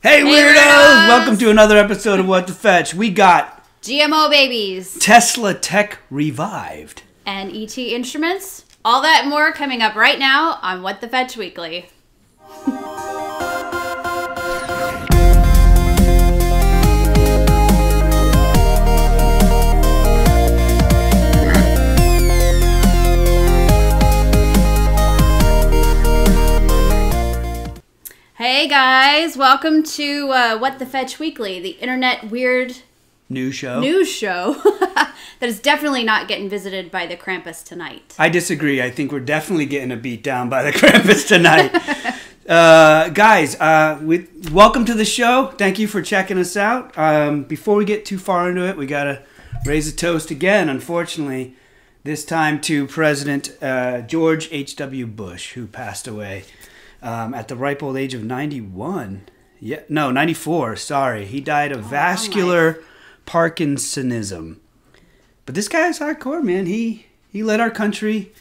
Hey weirdos! Welcome to another episode of What the Fetch. We got GMO babies, Tesla tech revived, and ET instruments. All that and more coming up right now on What the Fetch Weekly. Hey guys, welcome to What the Fetch Weekly, the internet weird news show that is definitely not getting visited by the Krampus tonight. I disagree. I think we're definitely getting a beat down by the Krampus tonight. Guys, welcome to the show. Thank you for checking us out. Before we get too far into it, we got to raise a toast again, unfortunately, this time to President George H.W. Bush, who passed away at the ripe old age of 91. 94, sorry. He died of vascular Parkinsonism. But this guy is hardcore, man. He led our country,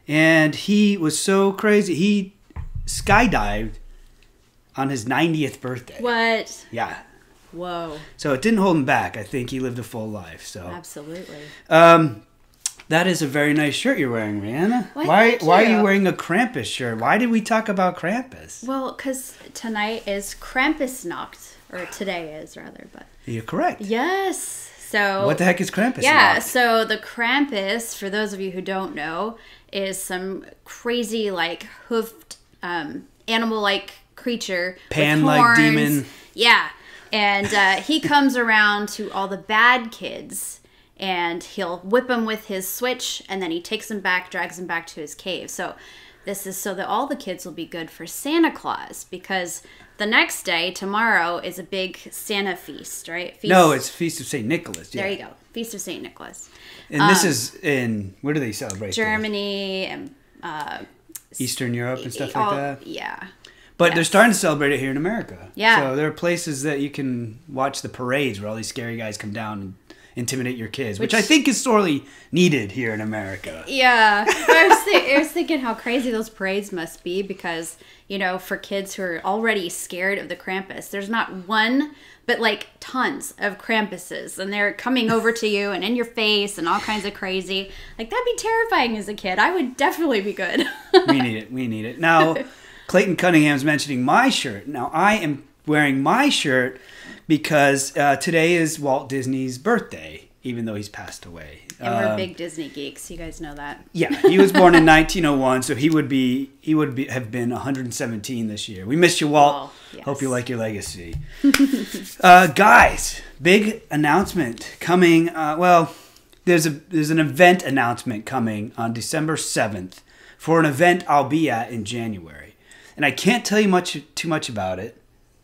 and he was so crazy. He skydived on his 90th birthday. What? Yeah. Whoa. So it didn't hold him back. I think he lived a full life. So absolutely. That is a very nice shirt you're wearing, Rihanna. Why are you wearing a Krampus shirt? Why did we talk about Krampus? Well, because tonight is Krampusnacht, or today is rather, but you're correct. Yes. So what the heck is Krampus? Yeah. So the Krampus, for those of you who don't know, is some crazy like hoofed animal-like creature, pan-like demon. Yeah, and he comes around to all the bad kids. And he'll whip them with his switch, and then he takes them back, drags them back to his cave. So this is so that all the kids will be good for Santa Claus, because the next day, tomorrow, is a big Santa feast, right? No, it's Feast of St. Nicholas. Yeah. There you go. Feast of St. Nicholas. And this is in, where do they celebrate? Germany and Eastern Europe and stuff like that? Yeah. But they're starting to celebrate it here in America. Yeah. So there are places that you can watch the parades where all these scary guys come down and intimidate your kids, which I think is sorely needed here in America. Yeah. I was thinking how crazy those parades must be, because, you know, for kids who are already scared of the Krampus, there's not one, but like tons of Krampuses, and they're coming over to you and in your face and all kinds of crazy. Like, that'd be terrifying as a kid. I would definitely be good. We need it. Now, Clayton Cunningham's mentioning my shirt. Now, I am wearing my shirt because today is Walt Disney's birthday, even though he's passed away. And we're big Disney geeks. You guys know that. Yeah, he was born in 1901, so he would have been 117 this year. We miss you, Walt. Oh, yes. Hope you like your legacy. Guys, big announcement coming. There's an event announcement coming on December 7th for an event I'll be at in January, and I can't tell you too much about it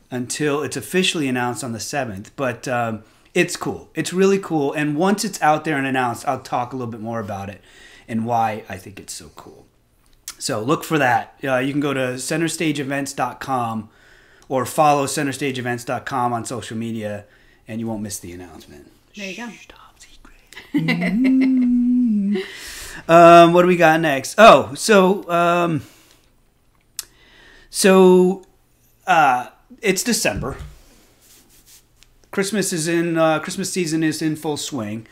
until it's officially announced on the 7th, but it's cool. It's really cool, and once it's out there and announced, I'll talk a little bit more about it and why I think it's so cool. So look for that. You can go to centerstageevents.com or follow centerstageevents.com on social media, and you won't miss the announcement. There you go. Top secret. What do we got next? Oh, it's December. Christmas season is in full swing.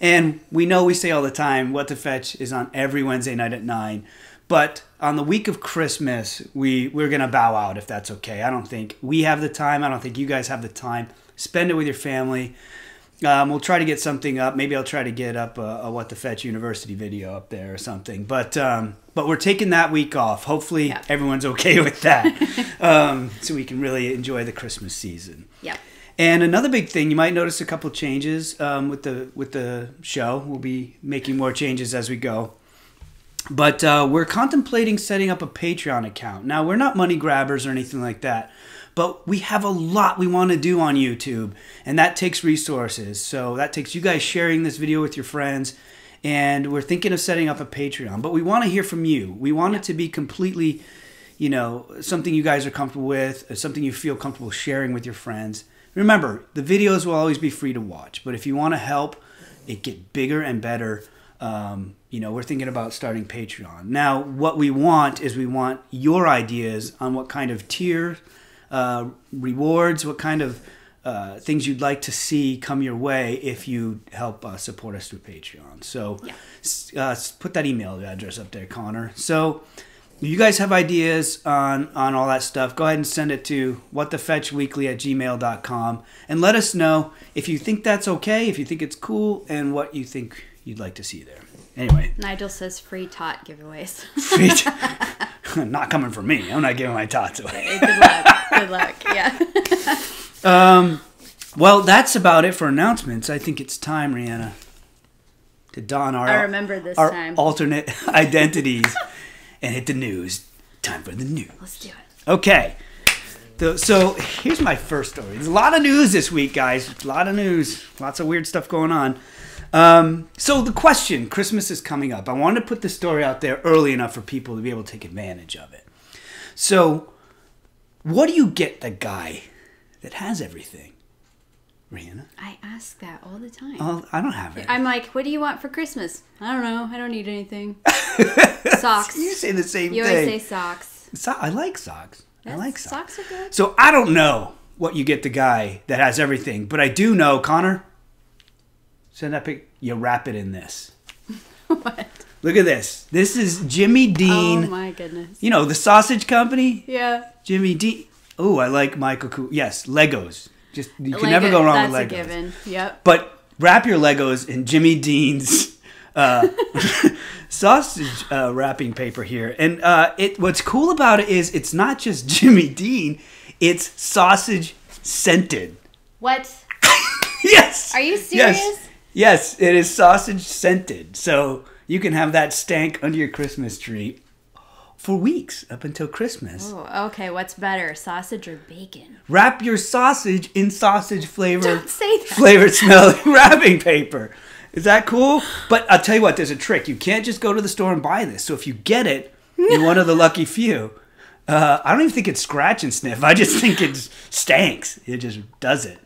And we say all the time, What the Fetch is on every Wednesday night at 9. But on the week of Christmas, we're going to bow out, if that's okay. I don't think we have the time. I don't think you guys have the time. Spend it with your family. We'll try to get something up. Maybe I'll try to get up a What the Fetch University video up there or something. But we're taking that week off. Hopefully everyone's okay with that, so we can really enjoy the Christmas season. Yep. And another big thing, you might notice a couple changes with the show. We'll be making more changes as we go. But we're contemplating setting up a Patreon account. Now, we're not money grabbers or anything like that. But we have a lot we want to do on YouTube, and that takes resources. So that takes you guys sharing this video with your friends, and we're thinking of setting up a Patreon. But we want to hear from you. We want it to be completely, something you guys are comfortable with, something you feel comfortable sharing with your friends. Remember, the videos will always be free to watch, but if you want to help it get bigger and better, we're thinking about starting Patreon. Now, what we want is your ideas on what kind of tier rewards, what kind of things you'd like to see come your way if you help support us through Patreon. So put that email address up there, Connor. So if you guys have ideas on all that stuff, go ahead and send it to WhatTheFetchWeekly@gmail.com and let us know if you think that's okay, if you think it's cool, and what you think you'd like to see there. Anyway. Nigel says free tot giveaways. Not coming from me. I'm not giving my tots away. Good luck. Good luck. Yeah. Well, that's about it for announcements. I think it's time, Rihanna, to don our alternate identities and hit the news. Time for the news. Let's do it. Okay. So here's my first story. There's a lot of news this week, guys. A lot of news. Lots of weird stuff going on. So the question, Christmas is coming up. I wanted to put this story out there early enough for people to be able to take advantage of it. So what do you get the guy that has everything? Rihanna? I ask that all the time. Oh, I don't have it. I'm like, what do you want for Christmas? I don't know. I don't need anything. Socks. You say the same thing. You always say socks. I like socks. Yes, I like socks. Socks are good. So I don't know what you get the guy that has everything, but I do know, Connor, send that pic. You wrap it in this. What? Look at this. This is Jimmy Dean. Oh my goodness. You know, the sausage company? Yeah. Jimmy Dean. Oh, I like Michael Yes, Legos. Just you can never go wrong with Legos. That's a given. Yep. But wrap your Legos in Jimmy Dean's sausage wrapping paper here. And what's cool about it is it's not just Jimmy Dean, it's sausage scented. What? Yes. Are you serious? Yes, it is sausage scented. So you can have that stank under your Christmas tree for weeks up until Christmas. Oh, okay. What's better, sausage or bacon? Wrap your sausage in sausage flavor. Don't say that. Flavored smelling wrapping paper. Is that cool? But I'll tell you what, there's a trick. You can't just go to the store and buy this. So if you get it, you're one of the lucky few. I don't even think it's scratch and sniff. I just think it stanks. It just does it.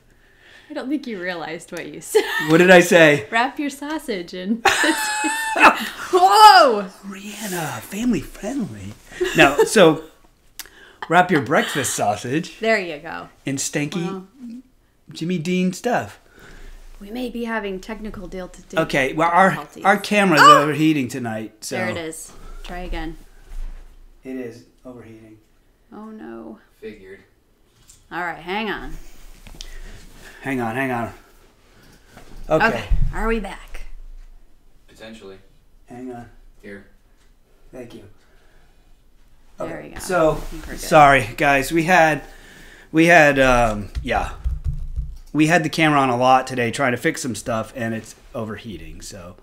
I don't think you realized what you said. What did I say? Wrap your sausage in. Whoa! Rihanna, family friendly. No, so wrap your breakfast sausage. There you go. In stanky Jimmy Dean stuff. We may be having technical difficulties. Okay, well our camera's overheating tonight. So there it is. Try again. It is overheating. Oh no. Figured. All right, hang on. Hang on. Okay. Are we back? Potentially. Hang on. Here. Thank you. There we go. So, sorry guys, we had the camera on a lot today trying to fix some stuff and it's overheating, so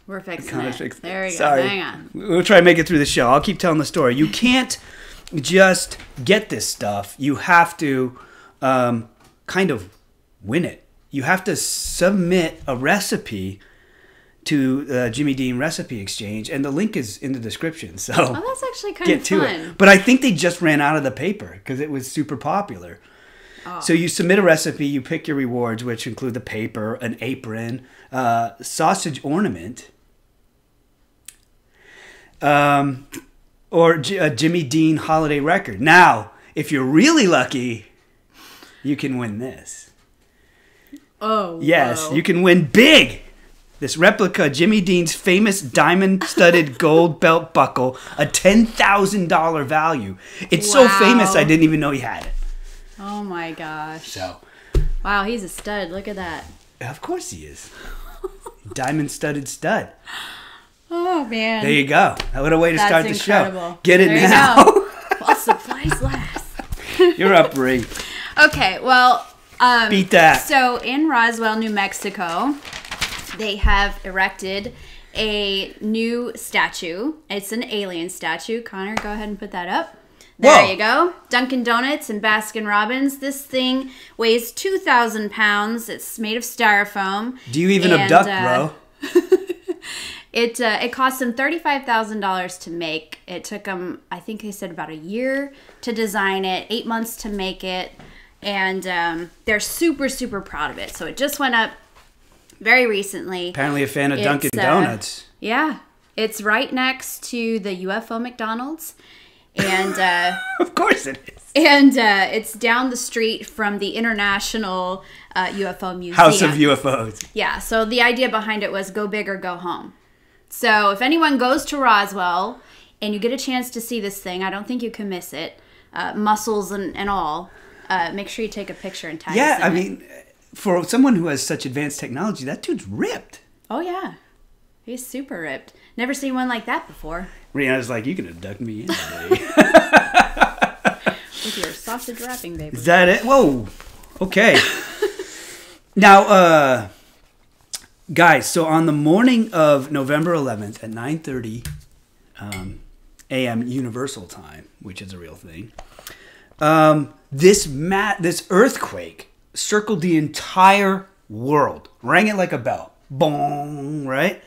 we're fixing it. There we go. Sorry. Hang on. We'll try to make it through the show. I'll keep telling the story. You can't just get this stuff. You have to kind of win it. You have to submit a recipe to the Jimmy Dean Recipe Exchange, and the link is in the description. So that's actually kind of fun. It. But I think they just ran out of the paper because it was super popular. Oh. So you submit a recipe, you pick your rewards, which include the paper, an apron, sausage ornament, or a Jimmy Dean holiday record. Now, if you're really lucky, you can win this. Oh, yes, whoa. You can win big. This replica Jimmy Dean's famous diamond-studded gold belt buckle, a $10,000 value. It's so famous I didn't even know he had it. Oh my gosh. So, wow, he's a stud. Look at that. Of course he is. Diamond-studded stud. Oh, man. There you go. What a way to start the show. Get it there now. While supplies last. You're up, Ree. Okay, well. Beat that. So, in Roswell, New Mexico, they have erected a new statue. It's an alien statue. Connor, go ahead and put that up. There you go. Dunkin' Donuts and Baskin Robbins. This thing weighs 2,000 pounds. It's made of styrofoam. Do you even abduct, bro? It cost them $35,000 to make. It took them, I think they said, about a year to design it, 8 months to make it, and they're super, super proud of it. So it just went up very recently. Apparently a fan of Dunkin' Donuts. Yeah. It's right next to the UFO McDonald's. And of course it is. And it's down the street from the International UFO Museum. House of UFOs. Yeah, so the idea behind it was go big or go home. So if anyone goes to Roswell and you get a chance to see this thing, I don't think you can miss it. Muscles and all. Make sure you take a picture and tag us Yeah, in I it. mean, for someone who has such advanced technology, that dude's ripped. Oh, yeah. He's super ripped. Never seen one like that before. Rihanna's like, you can abduct me anyway. With your sausage wrapping, baby. Is that it? Whoa. Okay. Now, guys, so on the morning of November 11th at 9:30 a.m. Universal Time, which is a real thing, this earthquake circled the entire world, rang it like a bell. Boom, right?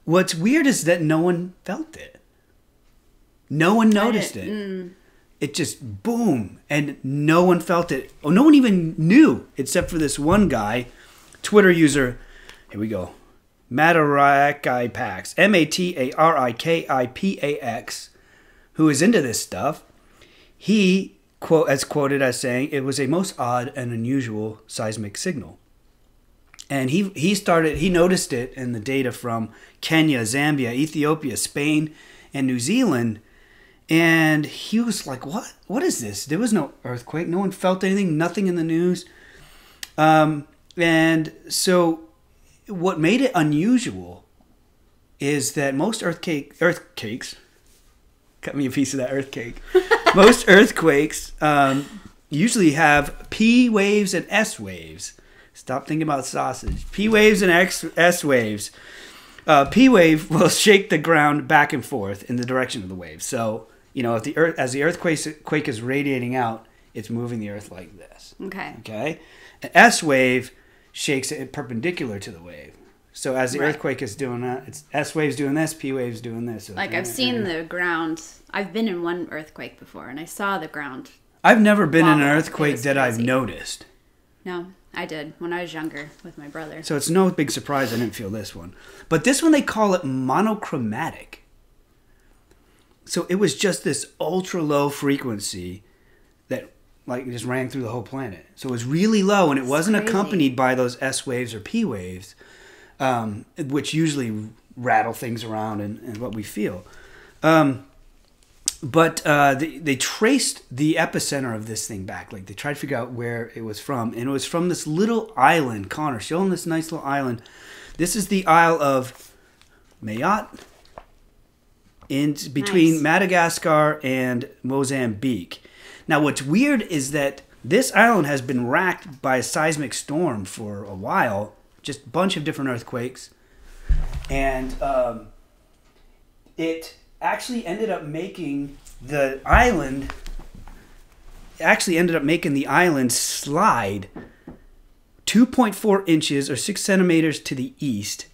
What's weird is that no one felt it. No one noticed it. It just boom, and no one felt it. Oh, no one even knew, except for this one guy, Twitter user. Here we go, Matarikapax, Matarikipix, who is into this stuff. He quoted as saying it was a most odd and unusual seismic signal. And he noticed it in the data from Kenya, Zambia, Ethiopia, Spain, and New Zealand. And he was like, what? What is this? There was no earthquake. No one felt anything. Nothing in the news. And so what made it unusual is that most earthquakes, cut me a piece of that earth cake. Most earthquakes usually have P waves and S waves. Stop thinking about sausage. P waves and S waves. P wave will shake the ground back and forth in the direction of the wave. So, if as the earthquake is radiating out, it's moving the earth like this. Okay. Okay? An S wave shakes it perpendicular to the wave. So as the earthquake is doing that, it's S wave's doing this, P wave's doing this. So like I've seen the ground. I've been in one earthquake before, and I saw the ground. I've never been in an wobble. earthquake that I've noticed. No, I did when I was younger with my brother. So it's no big surprise I didn't feel this one. But this one they call it monochromatic. So it was just this ultra low frequency that just rang through the whole planet. So it was really low, and it wasn't accompanied by those S waves or P waves, which usually rattle things around and what we feel. But they traced the epicenter of this thing back. Like they tried to figure out where it was from. And it was from this little island. Connor, show them this nice little island. This is the Isle of Mayotte between Madagascar and Mozambique. Now what's weird is that this island has been racked by a seismic storm for a while. Just a bunch of different earthquakes. And it actually ended up making the island slide 2.4 inches or 6 centimeters to the east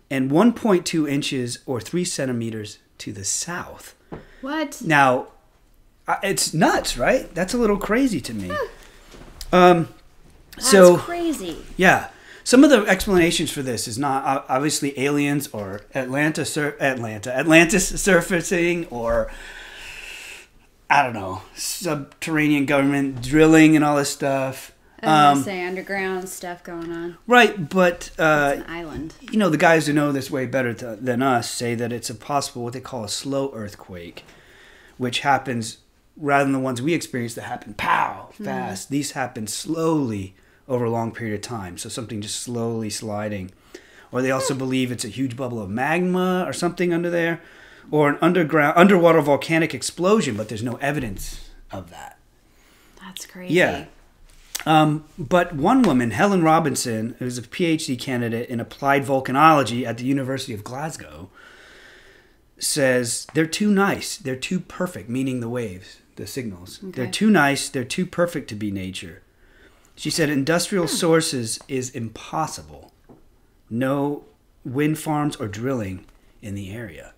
and 1.2 inches or 3 centimeters to the south. What? Now, it's nuts, right? That's a little crazy to me. That's crazy. Yeah. Some of the explanations for this is not obviously aliens or Atlantis surfacing or, I don't know, subterranean government drilling and all this stuff. I was going to say underground stuff going on. Right, but it's an island. The guys who know this way better than us say that it's a possible what they call a slow earthquake, which happens rather than the ones we experience that happen fast. Mm-hmm. These happen slowly over a long period of time. So something just slowly sliding. Or they also believe it's a huge bubble of magma or something under there. Or an underwater volcanic explosion, but there's no evidence of that. That's crazy. Yeah. But one woman, Helen Robinson, who's a PhD candidate in applied volcanology at the University of Glasgow, says they're too nice. They're too perfect, meaning the waves, the signals. Okay. They're too nice. They're too perfect to be nature. She said industrial sources is impossible. No wind farms or drilling in the area.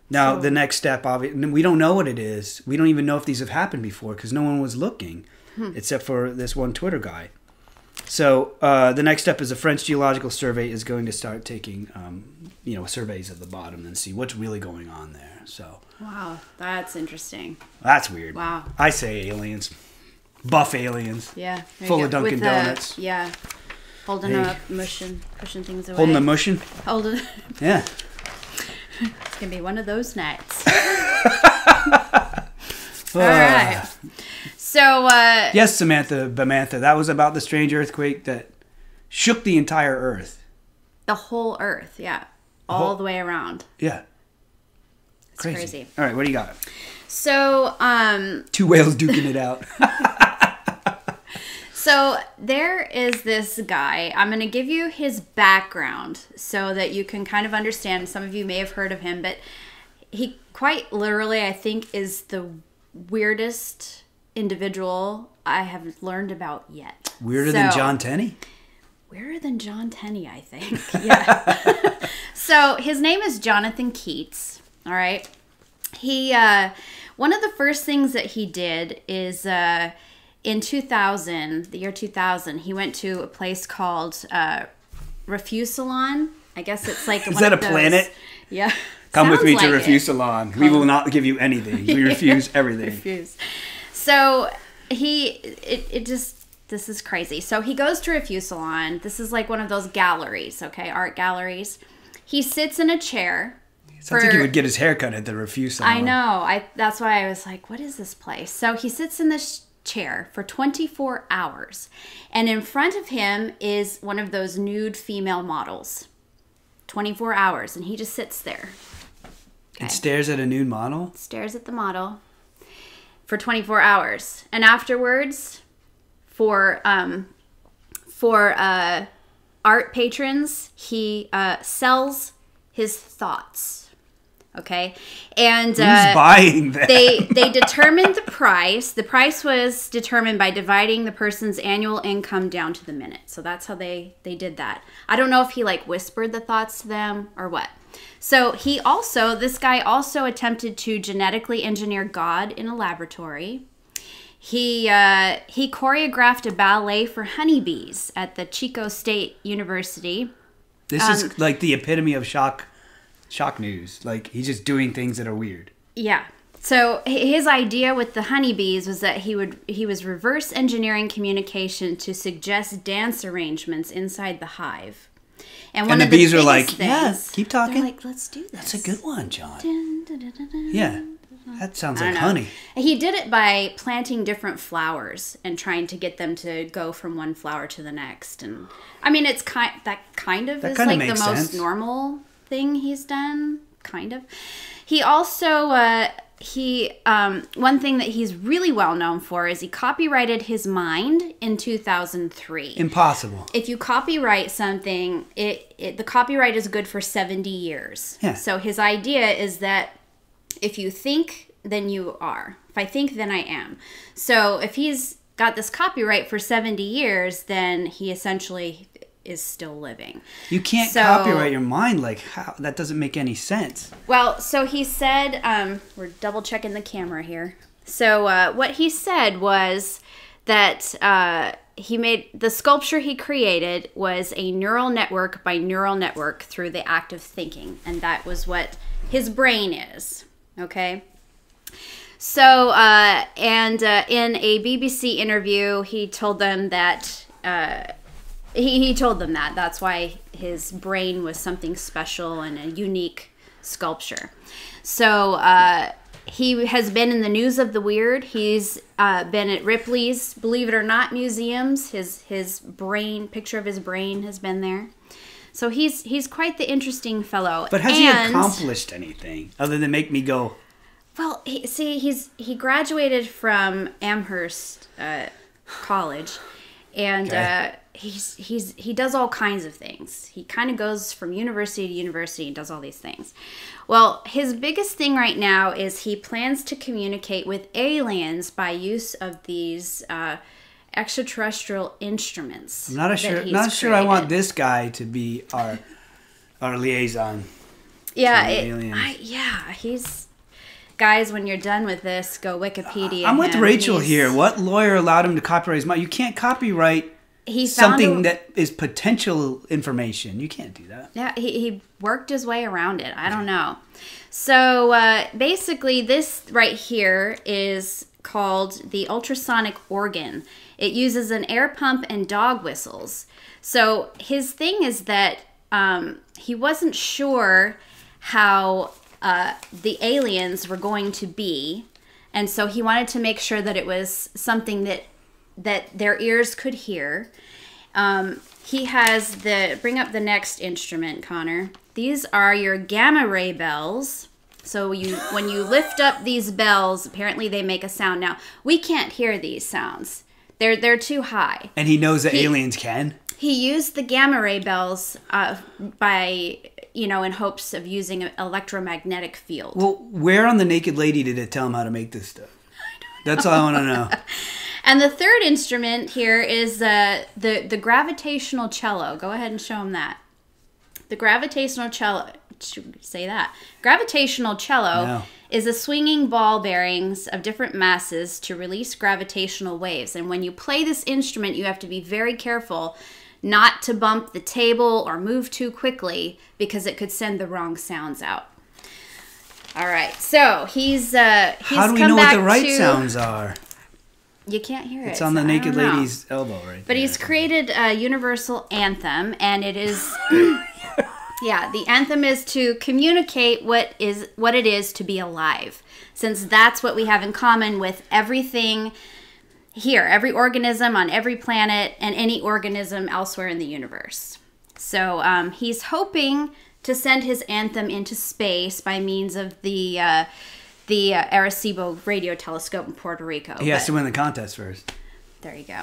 Now, the next step, obviously, we don't know what it is. We don't even know if these have happened before because no one was looking except for this one Twitter guy. So the next step is the French Geological Survey is going to start taking, surveys of the bottom and see what's really going on there. So. Wow, that's interesting. That's weird. Wow. I say aliens. Buff aliens. Yeah. Full of Dunkin' Donuts. Yeah. Holding them up, pushing things away. Holding them mushing? Holding. Yeah. It's going to be one of those nights. All right. So, yes, Samantha, that was about the strange earthquake that shook the entire Earth. The whole Earth, yeah. All the way around. Yeah. It's crazy. All right, what do you got? So, two whales duking it out. So, there is this guy. I'm going to give you his background so that you can kind of understand. Some of you may have heard of him, but he quite literally, I think, is the weirdest individual I have learned about yet. Weirder than John Tenney? Weirder than John Tenney, I think. Yeah. So his name is Jonathon Keats. All right. He one of the first things that he did is in 2000, the year 2000, he went to a place called Refusalon. I guess it's like is that a planet? Yeah. Come with me like to Refusalon. We will not give you anything. We refuse everything. Refuse. So this is crazy. So he goes to Refusalon. This is like one of those galleries, okay, art galleries. He sits in a chair. Sounds like he would get his hair cut at the Refusalon. I know. That's why I was like, what is this place? So he sits in this chair for 24 hours. And in front of him is one of those nude female models. 24 hours. And he just sits there. Okay. And stares at a nude model? Stares at the model for 24 hours. And afterwards, for art patrons, he sells his thoughts. Okay, and who's buying that? They determined the price. The price was determined by dividing the person's annual income down to the minute. So that's how they did that. I don't know if he like whispered the thoughts to them or what. So this guy also attempted to genetically engineer God in a laboratory. He choreographed a ballet for honeybees at the Chico State University. This is like the epitome of shock news. Like, he's just doing things that are weird. Yeah. So his idea with the honeybees was that he was reverse engineering communication to suggest dance arrangements inside the hive. And one the of the bees are like, things, yeah, keep talking. They're like, let's do this. That's a good one, John. Dun, dun, dun, dun, dun. Yeah. That sounds like honey. He did it by planting different flowers and trying to get them to go from one flower to the next. And I mean, it's that kind of is like the most normal thing he's done. Kind of. He also one thing that he's really well known for is he copyrighted his mind in 2003. Impossible. If you copyright something, the copyright is good for 70 years. Yeah. So his idea is that if you think, then you are. If I think, then I am. So if he's got this copyright for 70 years, then he essentially is still living. You can't copyright your mind. Like, how? That doesn't make any sense. Well, so he said, we're double checking the camera here. So what he said was that he made the sculpture he created was a neural network by neural network through the act of thinking. And that was what his brain is. Okay. So, in a BBC interview, he told them that, he told them that. That's why his brain was something special and a unique sculpture. So, he has been in the news of the weird. He's been at Ripley's, believe it or not, museums. His brain, picture of his brain has been there. So he's quite the interesting fellow. But has he accomplished anything other than make me go? Well, he graduated from Amherst College, and he does all kinds of things. He kind of goes from university to university and does all these things. Well, his biggest thing right now is he plans to communicate with aliens by use of these extraterrestrial instruments. I'm not sure I want this guy to be our liaison. Yeah, aliens. he's. Guys, when you're done with this, go Wikipedia. I'm with Rachel here. What lawyer allowed him to copyright his mind? You can't copyright he found something that is potential information. You can't do that. Yeah, he worked his way around it. I don't know. So basically, this right here is called the ultrasonic organ. It uses an air pump and dog whistles. So his thing is that he wasn't sure how the aliens were going to be, and so he wanted to make sure that it was something that their ears could hear. He has bring up the next instrument, Connor. These are your gamma ray bells. So when you lift up these bells, apparently they make a sound. Now, we can't hear these sounds. They're too high. And he knows that aliens can? He used the gamma ray bells by, in hopes of using an electromagnetic field. Well, where on the Naked Lady did it tell him how to make this stuff? That's all I want to know. And the third instrument here is the gravitational cello. Go ahead and show him that. The gravitational cello. Should say that. Gravitational cello is a swinging ball bearings of different masses to release gravitational waves. And when you play this instrument, you have to be very careful not to bump the table or move too quickly because it could send the wrong sounds out. All right, so he's how do we know what the right sounds are? You can't hear it. It's on the Naked Lady's elbow right there. But he's created a universal anthem, and it is... Yeah, the anthem is to communicate what it is to be alive, since that's what we have in common with everything here, every organism on every planet and any organism elsewhere in the universe. So he's hoping to send his anthem into space by means of the Arecibo radio telescope in Puerto Rico. He has to win the contest first. There you go.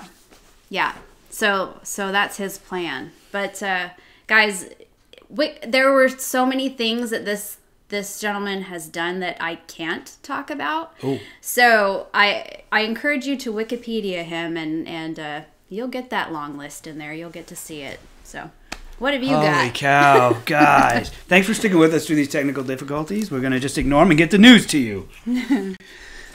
Yeah, so that's his plan. But guys... there were so many things that this gentleman has done that I can't talk about. Oh. So I encourage you to Wikipedia him, and you'll get that long list in there. You'll get to see it. So what have you got? Holy cow, guys. Thanks for sticking with us through these technical difficulties. We're going to just ignore them and get the news to you.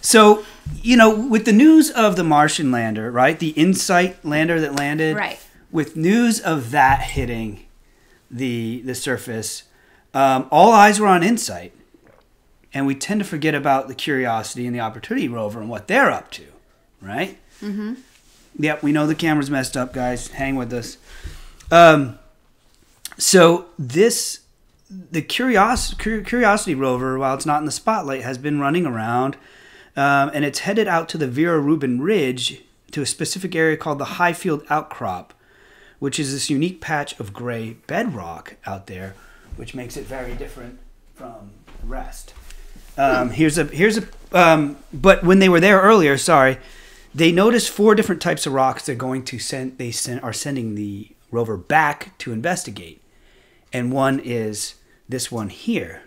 So, with the news of the Martian lander, right? The InSight lander that landed. Right. With news of that hitting the surface, all eyes were on InSight, and we tend to forget about the Curiosity and the Opportunity rover and what they're up to, right? Mm-hmm. Yep, we know the camera's messed up, guys. Hang with us. So the Curiosity rover, while it's not in the spotlight, has been running around, and it's headed out to the Vera Rubin Ridge to a specific area called the Highfield Outcrop, which is this unique patch of gray bedrock out there, which makes it very different from the rest. But when they were there earlier, they noticed 4 different types of rocks they're going to are sending the rover back to investigate. And one is this one here.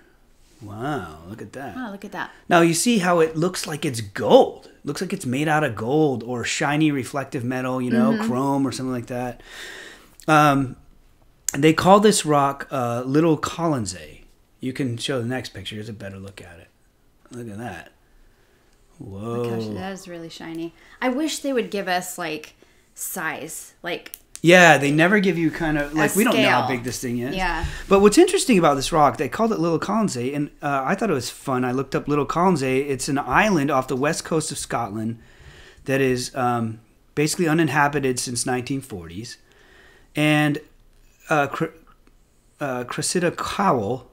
Wow, look at that. Oh, look at that. Now you see how it looks like it's gold. It looks like it's made out of gold or shiny reflective metal, chrome or something like that. They call this rock Little Colonsay. You can show the next picture. Here's a better look at it. Look at that. Whoa. Oh my gosh, that is really shiny. I wish they would give us size. Yeah, they never give you kind of we don't know how scale. big this thing is. Yeah. But what's interesting about this rock, they called it Little Colonsay, and I thought it was fun. I looked up Little Colonsay. It's an island off the west coast of Scotland that is basically uninhabited since 1940s. And Cressida Cowell,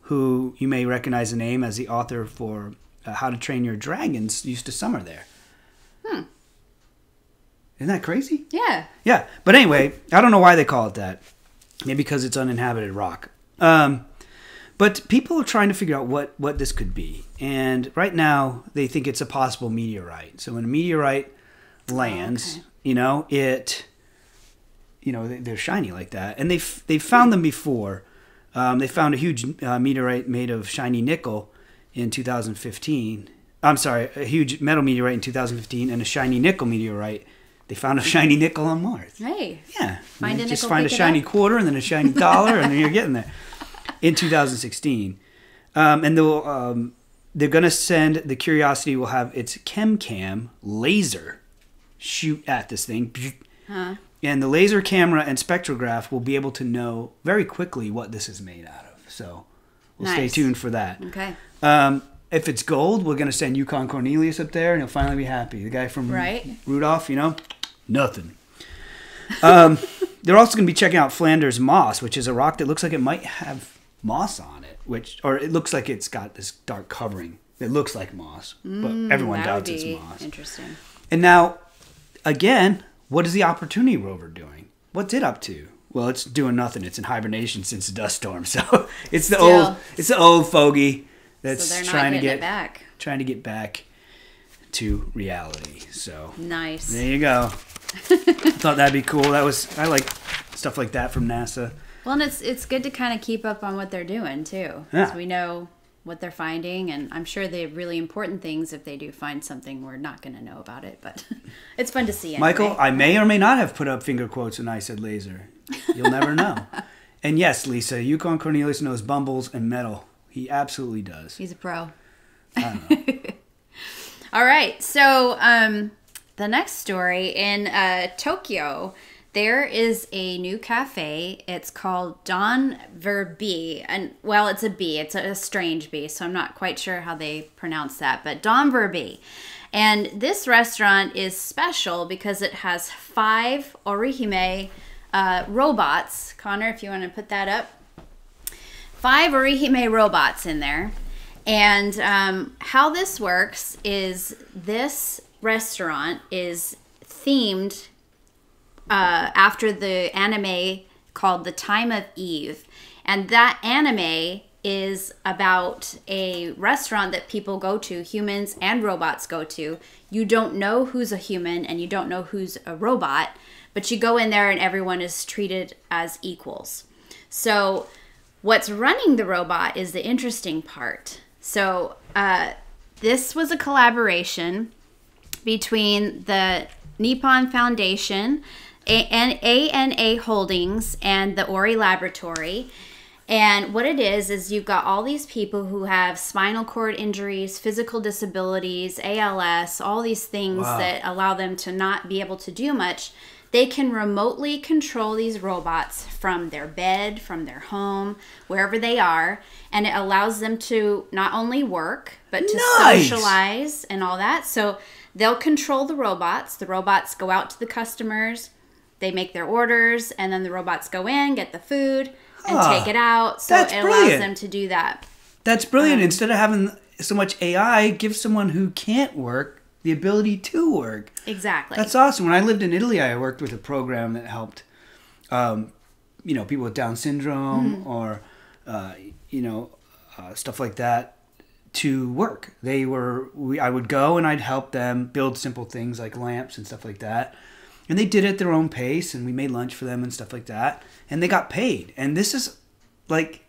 who you may recognize the name as the author for How to Train Your Dragons, used to summer there. Isn't that crazy? Yeah. Yeah. But anyway, I don't know why they call it that. Maybe because it's uninhabited rock. But people are trying to figure out what this could be. And right now, they think it's a possible meteorite. So when a meteorite lands, they're shiny like that. And they've found them before. They found a huge meteorite made of shiny nickel in 2015. I'm sorry, a huge metal meteorite in 2015 and a shiny nickel meteorite. They found a shiny nickel on Mars. Hey. Yeah. Find a nickel, just find a pick it shiny up. quarter and then a shiny dollar, and then you're getting there. In 2016. And they're going to send, the Curiosity will have its ChemCam laser shoot at this thing. Huh. And the laser camera and spectrograph will be able to know very quickly what this is made out of. So we'll stay tuned for that. Okay. If it's gold, we're going to send Yukon Cornelius up there, and he'll finally be happy. The guy from Rudolph, nothing. They're also going to be checking out Flanders moss, which is a rock that looks like it might have moss on it, or it looks like it's got this dark covering. It looks like moss, but everyone doubts it's moss. Interesting. And now, again, what is the Opportunity rover doing? What's it up to? Well, it's doing nothing. It's in hibernation since the dust storm. So it's the old fogey that's trying to get back to reality. So nice. There you go. Thought that'd be cool. I like stuff like that from NASA. Well, and it's good to kind of keep up on what they're doing too. Yeah. So we know what they're finding, and I'm sure they have really important things. If they do find something, we're not going to know about it, but it's fun to see anyway. Michael, I may or may not have put up finger quotes when I said laser. You'll never know. And yes, Lisa, Yukon Cornelius knows bumbles and metal. He absolutely does. He's a pro. I don't know. All right, so the next story in Tokyo, there is a new cafe. It's called Don Verbi. And, well, it's a B. It's a strange B, so I'm not quite sure how they pronounce that. But Don Verbi. And this restaurant is special because it has 5 Orihime robots. Connor, if you want to put that up. 5 Orihime robots in there. And how this works is this restaurant is themed after the anime called The Time of Eve. And that anime is about a restaurant that people go to, humans and robots go to. You don't know who's a human and you don't know who's a robot, but you go in there and everyone is treated as equals. So what's running the robot is the interesting part. So this was a collaboration between the Nippon Foundation, ANA Holdings, and the Ori Laboratory. And what it is you've got all these people who have spinal cord injuries, physical disabilities, ALS, all these things that allow them to not be able to do much. They can remotely control these robots from their bed, from their home, wherever they are. And it allows them to not only work, but to socialize and all that. So they'll control the robots. The robots go out to the customers. They make their orders. And then the robots go in, get the food, and take it out. So it allows them to do that. That's brilliant. Instead of having so much AI, give someone who can't work the ability to work. Exactly. That's awesome. When I lived in Italy, I worked with a program that helped, people with Down syndrome or, stuff like that to work. I would go and I'd help them build simple things like lamps and stuff like that. And they did it at their own pace, and we made lunch for them and stuff like that. And they got paid. And this is like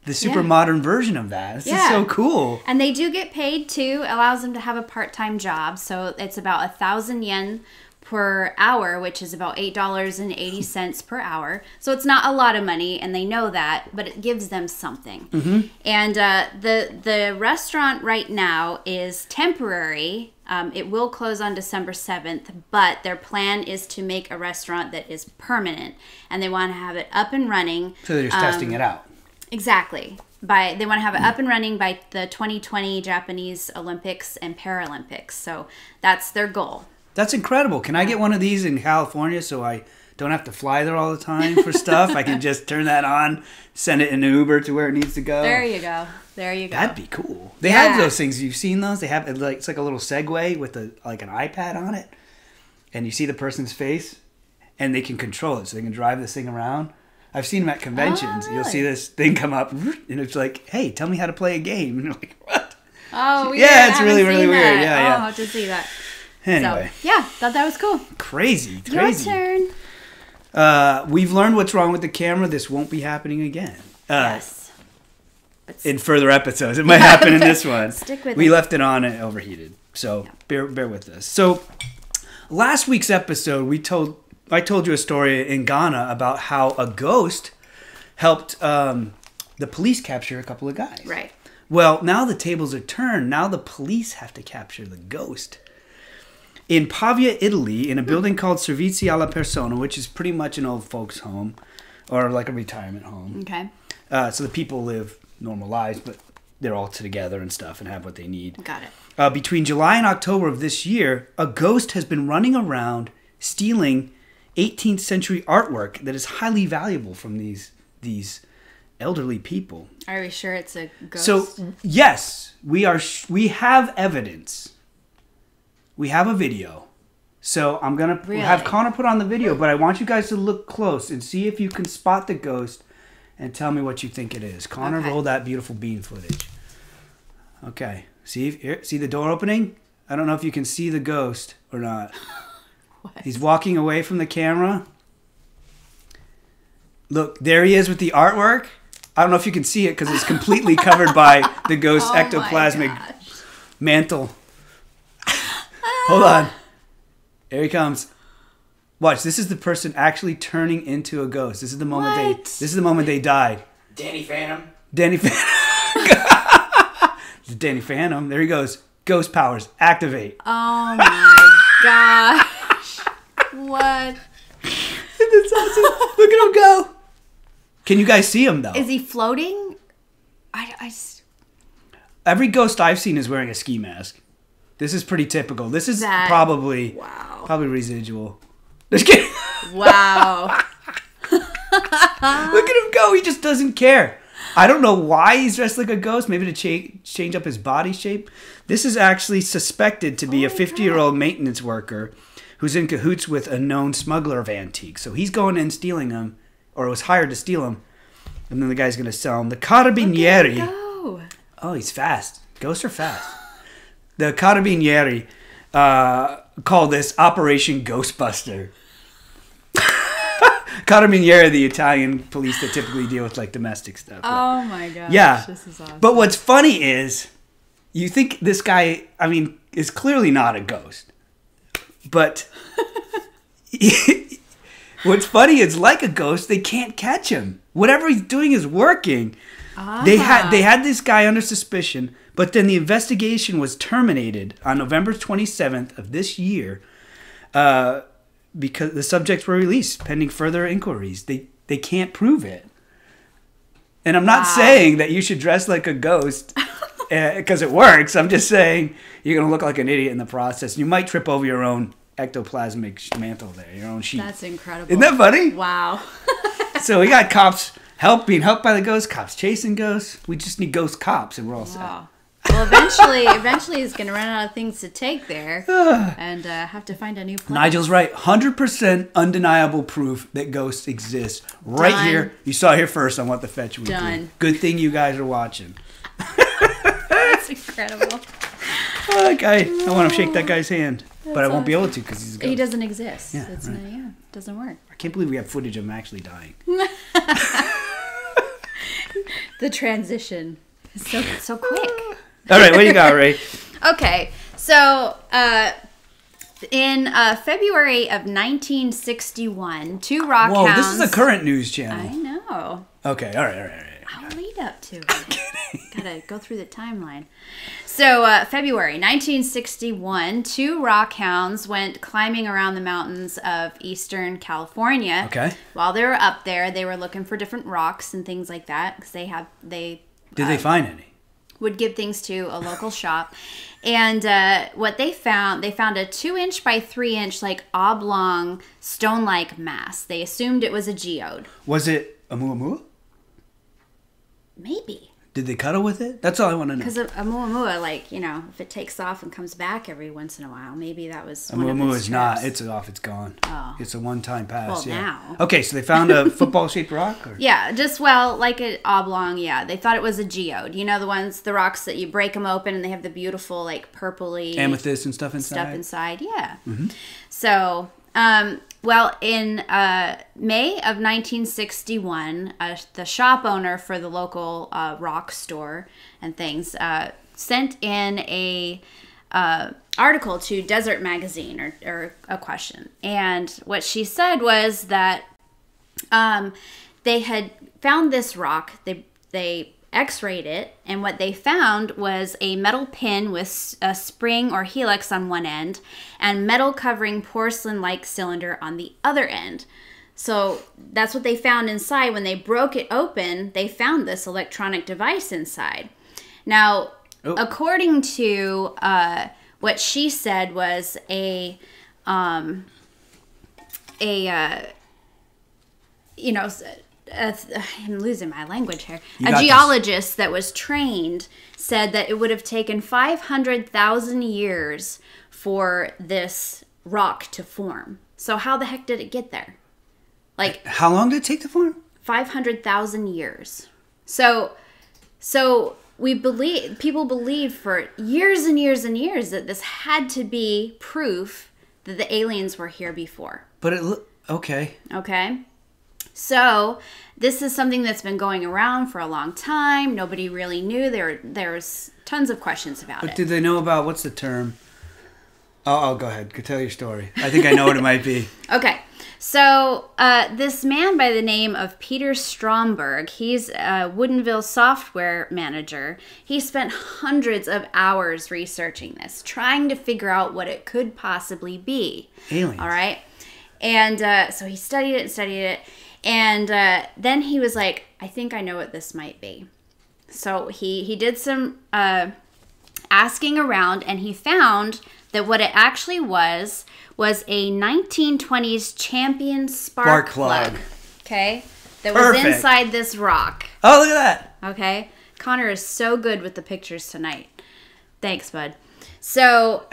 the super modern version of that. This is so cool. And they do get paid too. Allows them to have a part-time job. So it's about 1,000 yen per hour, which is about $8.80 per hour. So it's not a lot of money, and they know that, but it gives them something. Mm-hmm. And the restaurant right now is temporary. It will close on December 7th, but their plan is to make a restaurant that is permanent, and they want to have it up and running. So they're just testing it out. Exactly. They want to have it up and running by the 2020 Japanese Olympics and Paralympics. So that's their goal. That's incredible. Can I get one of these in California so I don't have to fly there all the time for stuff? I can just turn that on, send it in an Uber to where it needs to go. There you go. That'd be cool. They have those things. You've seen those? They have it's like a little Segway with an iPad on it, and you see the person's face, and they can control it, so they can drive this thing around. I've seen them at conventions. Oh, really? You'll see this thing come up, and it's like, "Hey, tell me how to play a game." And you're like, "What?" Oh, yeah, it's really, really weird. Yeah. I'll have to see that. Anyway. So, thought that was cool. Crazy. Your turn. We've learned what's wrong with the camera. This won't be happening again. Yes. In further episodes. It might happen in this one. Stick with it. We left it on and it overheated. So bear with us. So last week's episode, I told you a story in Ghana about how a ghost helped the police capture a couple of guys. Right. Well, now the tables are turned. Now the police have to capture the ghost. in Pavia, Italy, in a building called Servizi alla Persona, which is pretty much an old folks' home or like a retirement home. Okay. So the people live normal lives, but they're all together and stuff and have what they need. Got it. Between July and October of this year, a ghost has been running around stealing 18th century artwork that is highly valuable from these elderly people. Are we sure it's a ghost? So yes, we have evidence. We have a video. So I'm gonna have Connor put on the video, but I want you guys to look close and see if you can spot the ghost, and tell me what you think it is. Connor, roll that beautiful bean footage. Okay, see the door opening? I don't know if you can see the ghost or not. What? He's walking away from the camera. Look, there he is with the artwork. I don't know if you can see it because it's completely covered by the ghost ectoplasmic mantle. Hold on. There he comes. Watch, this is the person actually turning into a ghost. This is the moment they died. Danny Phantom. Danny Phantom. There he goes. Ghost powers activate. Oh my gosh. What? That's awesome. Look at him go. Can you guys see him though? Is he floating? Every ghost I've seen is wearing a ski mask. This is pretty typical. This is probably residual. Just kidding. Wow. Look at him go. He just doesn't care. I don't know why he's dressed like a ghost. Maybe to change up his body shape. This is actually suspected to be a 50-year-old maintenance worker who's in cahoots with a known smuggler of antiques. So he's going in stealing them, or was hired to steal them, and then the guy's going to sell them. The Carabinieri. Oh, he's fast. Ghosts are fast. The Carabinieri called this Operation Ghostbuster. Carabinieri, the Italian police that typically deal with like domestic stuff. Oh my gosh. Yeah. This is awesome. But what's funny is, you think this guy, is clearly not a ghost. But what's funny is, like a ghost, they can't catch him. Whatever he's doing is working. They had this guy under suspicion, but then the investigation was terminated on November 27th of this year because the subjects were released pending further inquiries. They can't prove it. And I'm not saying that you should dress like a ghost because it works. I'm just saying you're going to look like an idiot in the process. You might trip over your own ectoplasmic mantle there, your own sheet. That's incredible. Isn't that funny? Wow. So we got cops being helped by the ghosts, cops chasing ghosts. We just need ghost cops and we're all set. Well, eventually he's going to run out of things to take there and have to find a new place. Nigel's right. 100% undeniable proof that ghosts exist. Right here. You saw it here first on What the Fetch Weekly. Done. Good thing you guys are watching. That's incredible. I want to shake that guy's hand. But I won't be able to because he's a ghost. He doesn't exist. Yeah, It's right. Doesn't work. I can't believe we have footage of him actually dying. The transition is so quick. All right, what do you got, Ray? Okay, so in February of 1961, two rock hounds... Whoa, this is a current news channel. I know. Okay, all right. I'll lead up to it. Gotta go through the timeline. So, February 1961, two rock hounds went climbing around the mountains of eastern California. Okay. While they were up there, they were looking for different rocks and things like that because Did they find any? Would give things to a local shop. And what they found a 2-inch by 3-inch like oblong stone-like mass. They assumed it was a geode. Was it a muamua? Maybe. Did they cuddle with it? That's all I want to know. Because a muamua, like, if it takes off and comes back every once in a while, maybe that was a one of muamua its is not. trips. It's off. It's gone. Oh. It's a one-time pass. Well, yeah. now. Okay, so they found a football-shaped rock? Or? Yeah, like an oblong, yeah. They thought it was a geode. You know the rocks that you break them open and they have the beautiful, like, purpley... Amethyst and stuff inside? Yeah. Mm-hmm. So... in May of 1961, the shop owner for the local rock store and things sent in a article to Desert Magazine or a question. And what she said was that they had found this rock. They x-rayed it, and what they found was a metal pin with a spring or helix on one end and metal covering porcelain-like cylinder on the other end. So that's what they found inside. When they broke it open, they found this electronic device inside. Now, according to what she said was I'm losing my language here. A geologist that was trained said that it would have taken 500,000 years for this rock to form. So how the heck did it get there? Like, how long did it take to form? 500,000 years. So people believed for years and years and years that this had to be proof that the aliens were here before. But okay. Okay. So this is something that's been going around for a long time. Nobody really knew. There's tons of questions about it. But did they know about, what's the term? Oh, go ahead. Tell your story. I think I know what it might be. Okay. So this man by the name of Peter Stromberg, he's a Woodinville software manager. He spent hundreds of hours researching this, trying to figure out what it could possibly be. Aliens. All right. And so he studied it. And then he was like, I think I know what this might be. So he did some asking around, and he found that what it actually was a 1920s Champion spark plug. Okay? That was inside this rock. Oh, look at that. Okay? Connor is so good with the pictures tonight. Thanks, bud. So,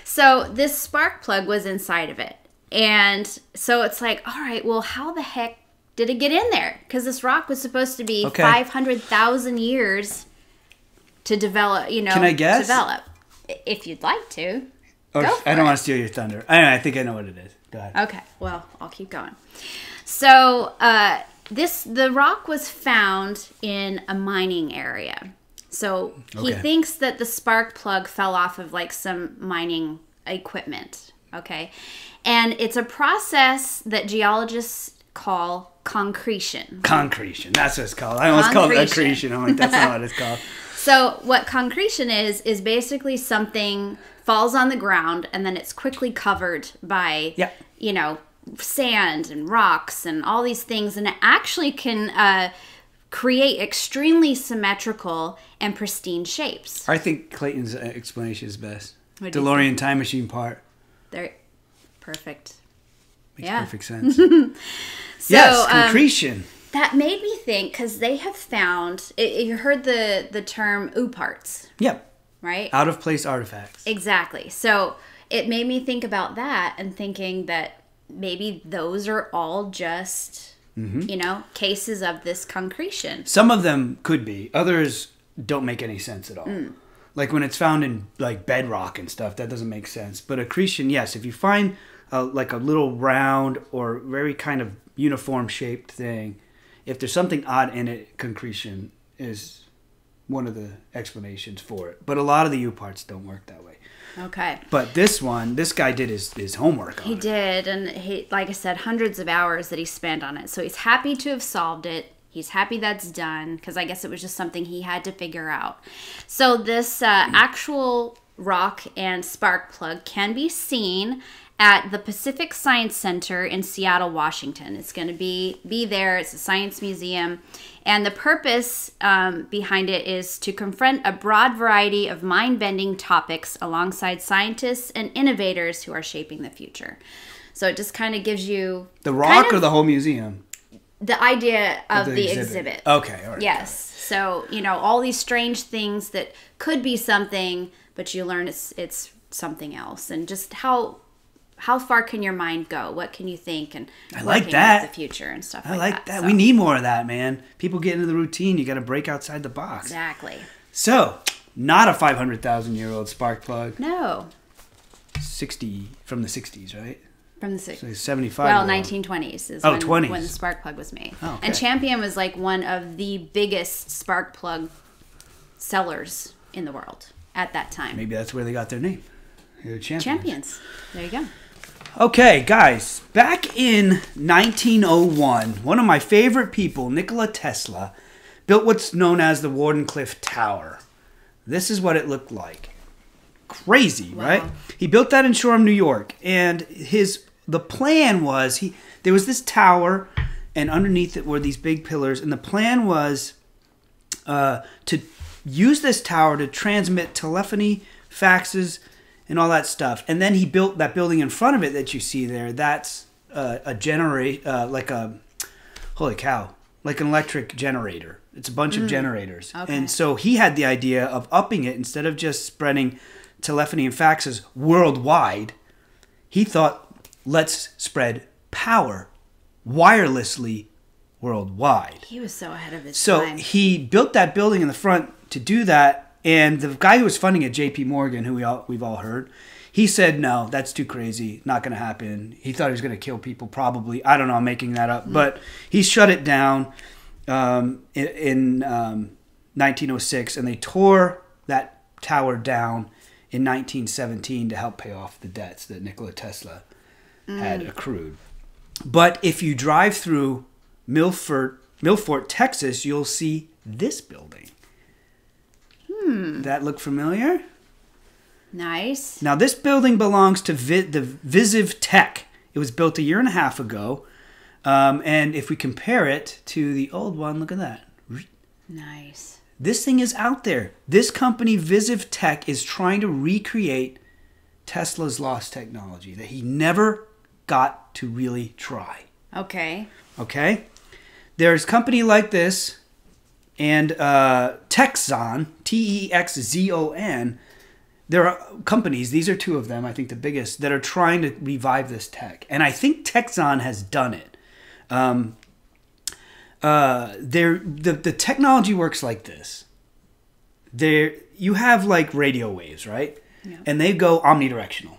so this spark plug was inside of it. And so it's like, all right, well, how the heck did it get in there? Because this rock was supposed to be 500,000 years to develop, Can I guess? Develop. If you'd like to. Or, I don't want to steal your thunder. I think I know what it is. Go ahead. Okay, well, I'll keep going. So the rock was found in a mining area. So he thinks that the spark plug fell off of like some mining equipment. Okay. And it's a process that geologists call concretion. Concretion. That's what it's called. I almost called it accretion. I'm like, that's not what it's called. So what concretion is basically something falls on the ground and then it's quickly covered by, sand and rocks and all these things. And it actually can create extremely symmetrical and pristine shapes. I think Clayton's explanation is best. DeLorean time machine part. There, perfect. Makes perfect sense. Yes, concretion. That made me think, because they have found, you heard the term ooparts. Yep. Right? Out of place artifacts. Exactly. So it made me think about that and thinking that maybe those are all just, cases of this concretion. Some of them could be. Others don't make any sense at all. Like when it's found in like bedrock and stuff, that doesn't make sense. But accretion, yes. If you find like a little round or very kind of uniform shaped thing, if there's something odd in it, concretion is one of the explanations for it. But a lot of the U parts don't work that way. Okay. But this guy did his homework on it. He did, and he, like I said, hundreds of hours that he spent on it. So he's happy to have solved it. He's happy that's done, because I guess it was just something he had to figure out. So this actual rock and spark plug can be seen at the Pacific Science Center in Seattle, Washington. It's going to be there. It's a science museum. And the purpose behind it is to confront a broad variety of mind-bending topics alongside scientists and innovators who are shaping the future. So it just kind of gives you... The rock or the whole museum? The idea of the exhibit. Okay, all right. Yes. So, all these strange things that could be something, but you learn it's something else. And just how far can your mind go? What can you think? And I like that. The future and stuff I like that. So. We need more of that, man. People get into the routine. You got to break outside the box. Exactly. So, not a 500,000-year-old spark plug. No. 60 from the 60s, right? From the 60s. So 75. Well, 1920s is when the spark plug was made. Oh, okay. And Champion was like one of the biggest spark plug sellers in the world at that time. Maybe that's where they got their name. They're champions. There you go. Okay, guys. Back in 1901, one of my favorite people, Nikola Tesla, built what's known as the Wardenclyffe Tower. This is what it looked like. Crazy, Wow. right? He built that in Shoreham, New York, and the plan was there was this tower, and underneath it were these big pillars, and the plan was to use this tower to transmit telephony, faxes, and all that stuff. And then he built that building in front of it that you see there. That's a generator, like an electric generator. It's a bunch of generators. Okay. And so he had the idea of upping it. Instead of just spreading telephony and faxes worldwide, he thought, let's spread power wirelessly worldwide. He was so ahead of his So time. he built that building in the front to do that, and the guy who was funding it, J.P. Morgan, who we've all heard, he said, no, that's too crazy, not going to happen. He thought he was going to kill people, probably. I don't know, I'm making that up. But he shut it down in 1906, and they tore that tower down in 1917 to help pay off the debts that Nikola Tesla had accrued. But if you drive through Milford, Texas, you'll see this building. That look familiar? Nice. Now, this building belongs to the Visiv Tech. It was built a year and a half ago. And if we compare it to the old one, look at that. Nice. This thing is out there. This company, Visiv Tech, is trying to recreate Tesla's lost technology that he never got to really try. Okay. Okay? There's a company like this, and Texzon, Texzon, there are companies, these are two of them, I think the biggest, that are trying to revive this tech. And I think Texzon has done it. The technology works like this. You have like radio waves, right? Yeah. And they go omnidirectional.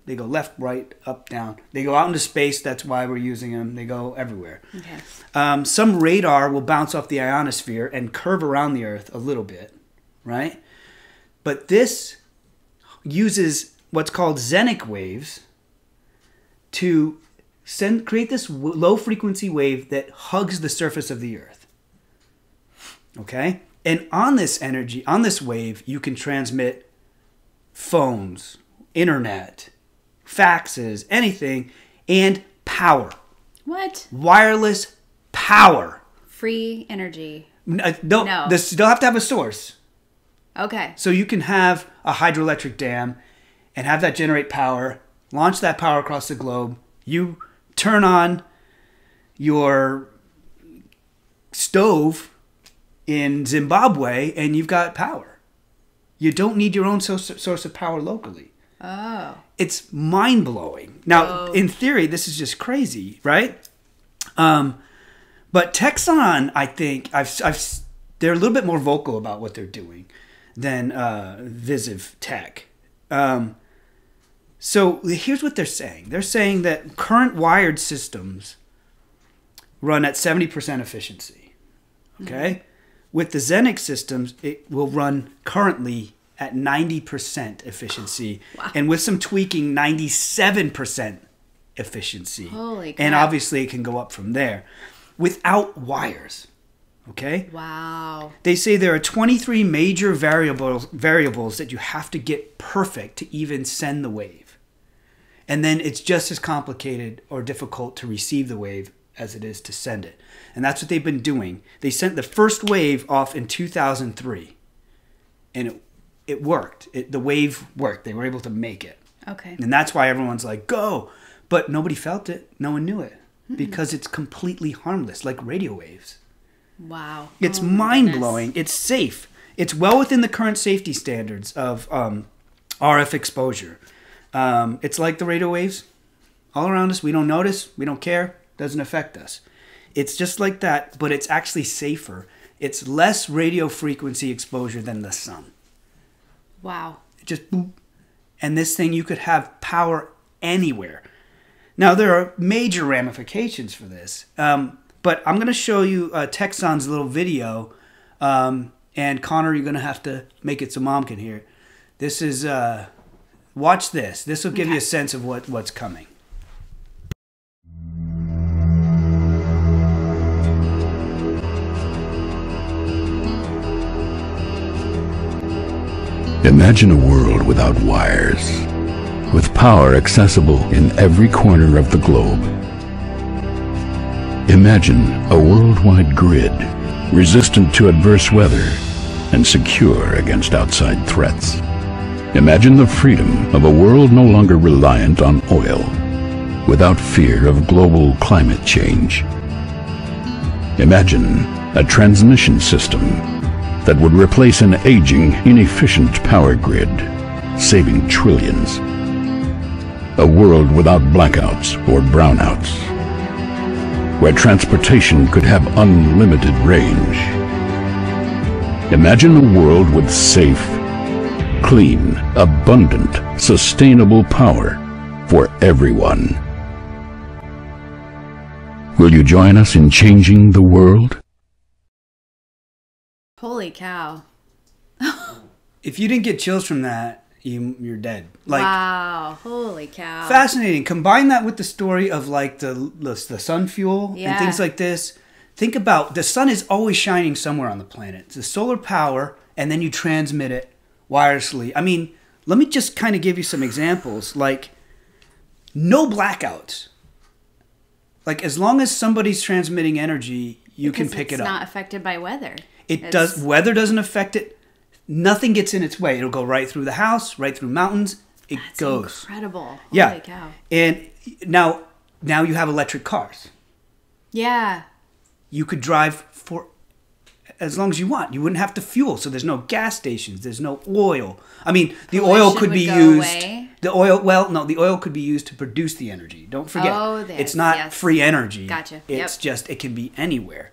They go left, right, up, down. They go out into space. That's why we're using them. They go everywhere. Okay. Some radar will bounce off the ionosphere and curve around the Earth a little bit, right? But this uses what's called xenic waves to create this low frequency wave that hugs the surface of the Earth. Okay? And on this energy, on this wave, you can transmit phones, internet, faxes, anything, and power. What? Wireless power. Free energy. No. You still have to have a source. Okay. So you can have a hydroelectric dam and have that generate power, launch that power across the globe. You turn on your stove in Zimbabwe and you've got power. You don't need your own source of power locally. Oh. It's mind-blowing. Now, in theory, this is just crazy, right? But Texzon, I think, they're a little bit more vocal about what they're doing than Visiv Tech. So here's what they're saying. They're saying that current wired systems run at 70% efficiency. Okay? Mm-hmm. With the xenic systems, it will run currently at 90% efficiency. Wow. And with some tweaking, 97% efficiency. Holy crap. And obviously it can go up from there without wires. Okay? Wow. They say there are 23 major variables that you have to get perfect to even send the wave. And then it's just as complicated or difficult to receive the wave as it is to send it. And that's what they've been doing. They sent the first wave off in 2003. And it worked. The wave worked. They were able to make it. Okay. And that's why everyone's like, go. But nobody felt it. No one knew it. Because it's completely harmless, like radio waves. Wow. It's mind-blowing. It's safe. It's well within the current safety standards of RF exposure. It's like the radio waves all around us. We don't notice. We don't care. Doesn't affect us. It's just like that, but it's actually safer. It's less radio frequency exposure than the sun. Wow. Just boop. And this thing, you could have power anywhere. Now, there are major ramifications for this. But I'm going to show you Texzon's little video. And Connor, you're going to have to make it so Mom can hear it. This is, watch this. This will give you a sense of what's coming. Imagine a world without wires, with power accessible in every corner of the globe. Imagine a worldwide grid, resistant to adverse weather and secure against outside threats. Imagine the freedom of a world no longer reliant on oil, without fear of global climate change. Imagine a transmission system that would replace an aging, inefficient power grid, saving trillions. A world without blackouts or brownouts, where transportation could have unlimited range. Imagine a world with safe, clean, abundant, sustainable power for everyone. Will you join us in changing the world? Holy cow. If you didn't get chills from that, you're dead. Like, wow. Holy cow. fascinating. Combine that with the story of like the sun fuel Yeah. and things like this. Think about the sun is always shining somewhere on the planet. It's the solar power, and then you transmit it wirelessly. I mean, let me just kind of give you some examples. Like, no blackouts. Like, as long as somebody's transmitting energy, you can pick it up. It's not affected by weather. Weather doesn't affect it. Nothing gets in its way. It'll go right through the house, right through mountains. That's goes. Incredible. Yeah. Holy cow. And now you have electric cars. Yeah. You could drive for as long as you want. You wouldn't have to fuel. So there's no gas stations. There's no oil. I mean, the oil could be used. The oil could be used to produce the energy. Don't forget. It's not free energy. Gotcha. It's just, it can be anywhere.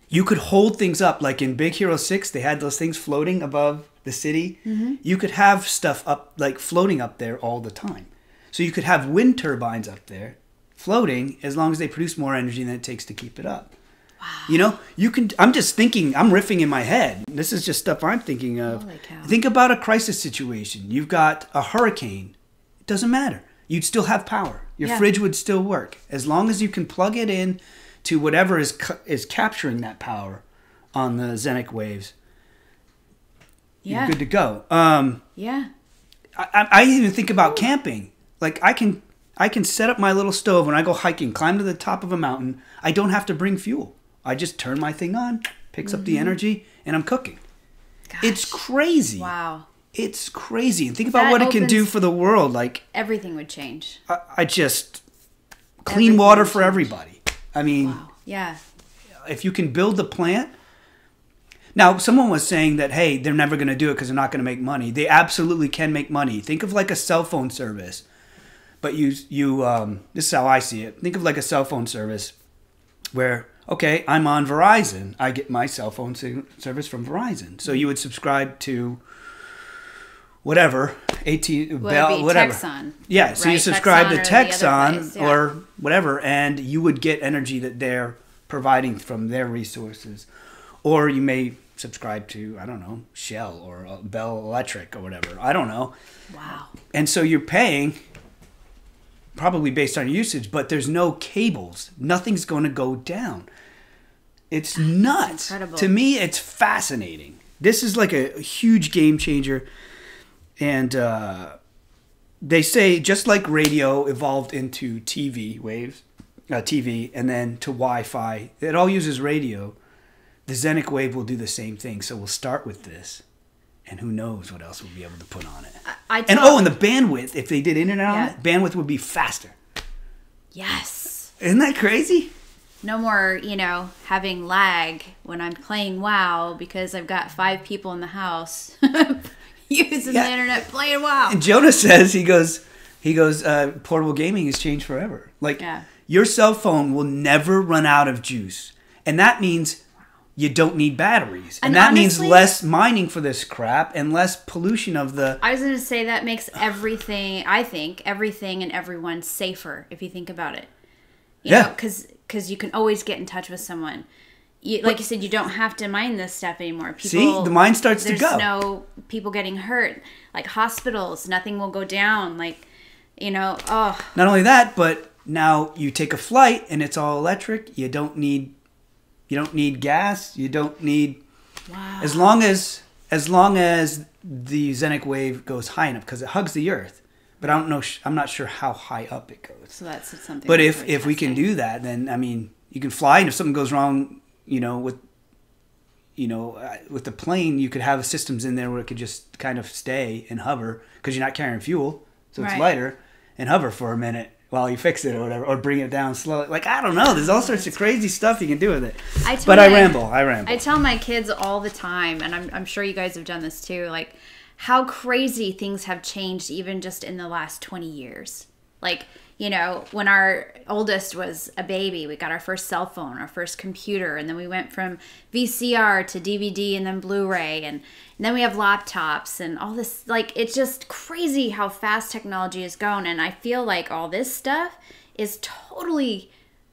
You could hold things up. Like in Big Hero 6, they had those things floating above the city. Mm-hmm. You could have stuff up, like floating up there all the time. So you could have wind turbines up there floating as long as they produce more energy than it takes to keep it up. Wow. You know, I'm just thinking, I'm riffing in my head. This is just stuff I'm thinking of. Holy cow. Think about a crisis situation. You've got a hurricane. It doesn't matter. You'd still have power. Your fridge would still work. As long as you can plug it in to whatever is capturing that power on the Zenic waves. You're good to go. Yeah. I even think about camping. Like, I can set up my little stove when I go hiking, climb to the top of a mountain. I don't have to bring fuel. I just turn my thing on, picks up the energy, and I'm cooking. Gosh. It's crazy. Wow. It's crazy. And think about what it can do for the world. Like, everything would change. I just clean water for everybody. I mean, wow. Yeah. If you can build the plant. Now, someone was saying that, hey, they're never going to do it because they're not going to make money. They absolutely can make money. Think of like a cell phone service. But this is how I see it. Think of like a cell phone service where, okay, I'm on Verizon. I get my cell phone service from Verizon. So you would subscribe to whatever, Bell, whatever. Texzon. Yeah, so you subscribe to Texzon or whatever, and you would get energy that they're providing from their resources. Or you may subscribe to, I don't know, Shell or Bell Electric or whatever. I don't know. Wow. And so you're paying probably based on usage, but there's no cables. Nothing's going to go down. It's nuts. Incredible. To me, it's fascinating. This is like a huge game changer. And they say just like radio evolved into TV waves, TV, and then to Wi-Fi, it all uses radio. The Zenic wave will do the same thing. So we'll start with this, and who knows what else we'll be able to put on it. And the bandwidth, if they did internet on it, bandwidth would be faster. Yes. Isn't that crazy? No more, having lag when I'm playing WoW because I've got 5 people in the house using the internet playing WoW. And Jonah says, he goes, portable gaming has changed forever. Like, your cell phone will never run out of juice. And that means you don't need batteries. And that honestly means less mining for this crap and less pollution of the... I was going to say that makes everything, I think, everything and everyone safer if you think about it. You know, because you can always get in touch with someone. Like you said, you don't have to mine this stuff anymore. The mine starts to go. There's no people getting hurt. Like hospitals, nothing will go down. Like, Not only that, but now you take a flight and it's all electric. You don't need gas. You don't need... Wow. As long as as long as the Zenic wave goes high enough, because it hugs the Earth. But I don't know. I'm not sure how high up it goes. So that's something. But if we can do that, then I mean, you can fly, and if something goes wrong, with the plane, you could have systems in there where it could just kind of stay and hover because you're not carrying fuel, so it's lighter, and hover for a minute while you fix it or whatever, or bring it down slowly. Like, I don't know. There's all sorts of crazy stuff you can do with it. I ramble. I tell my kids all the time, and I'm sure you guys have done this too, like how crazy things have changed even just in the last 20 years. Like, when our oldest was a baby, we got our first cell phone, our first computer, and then we went from VCR to DVD and then Blu-ray, and then we have laptops and all this. Like, it's just crazy how fast technology has gone, and I feel like all this stuff is totally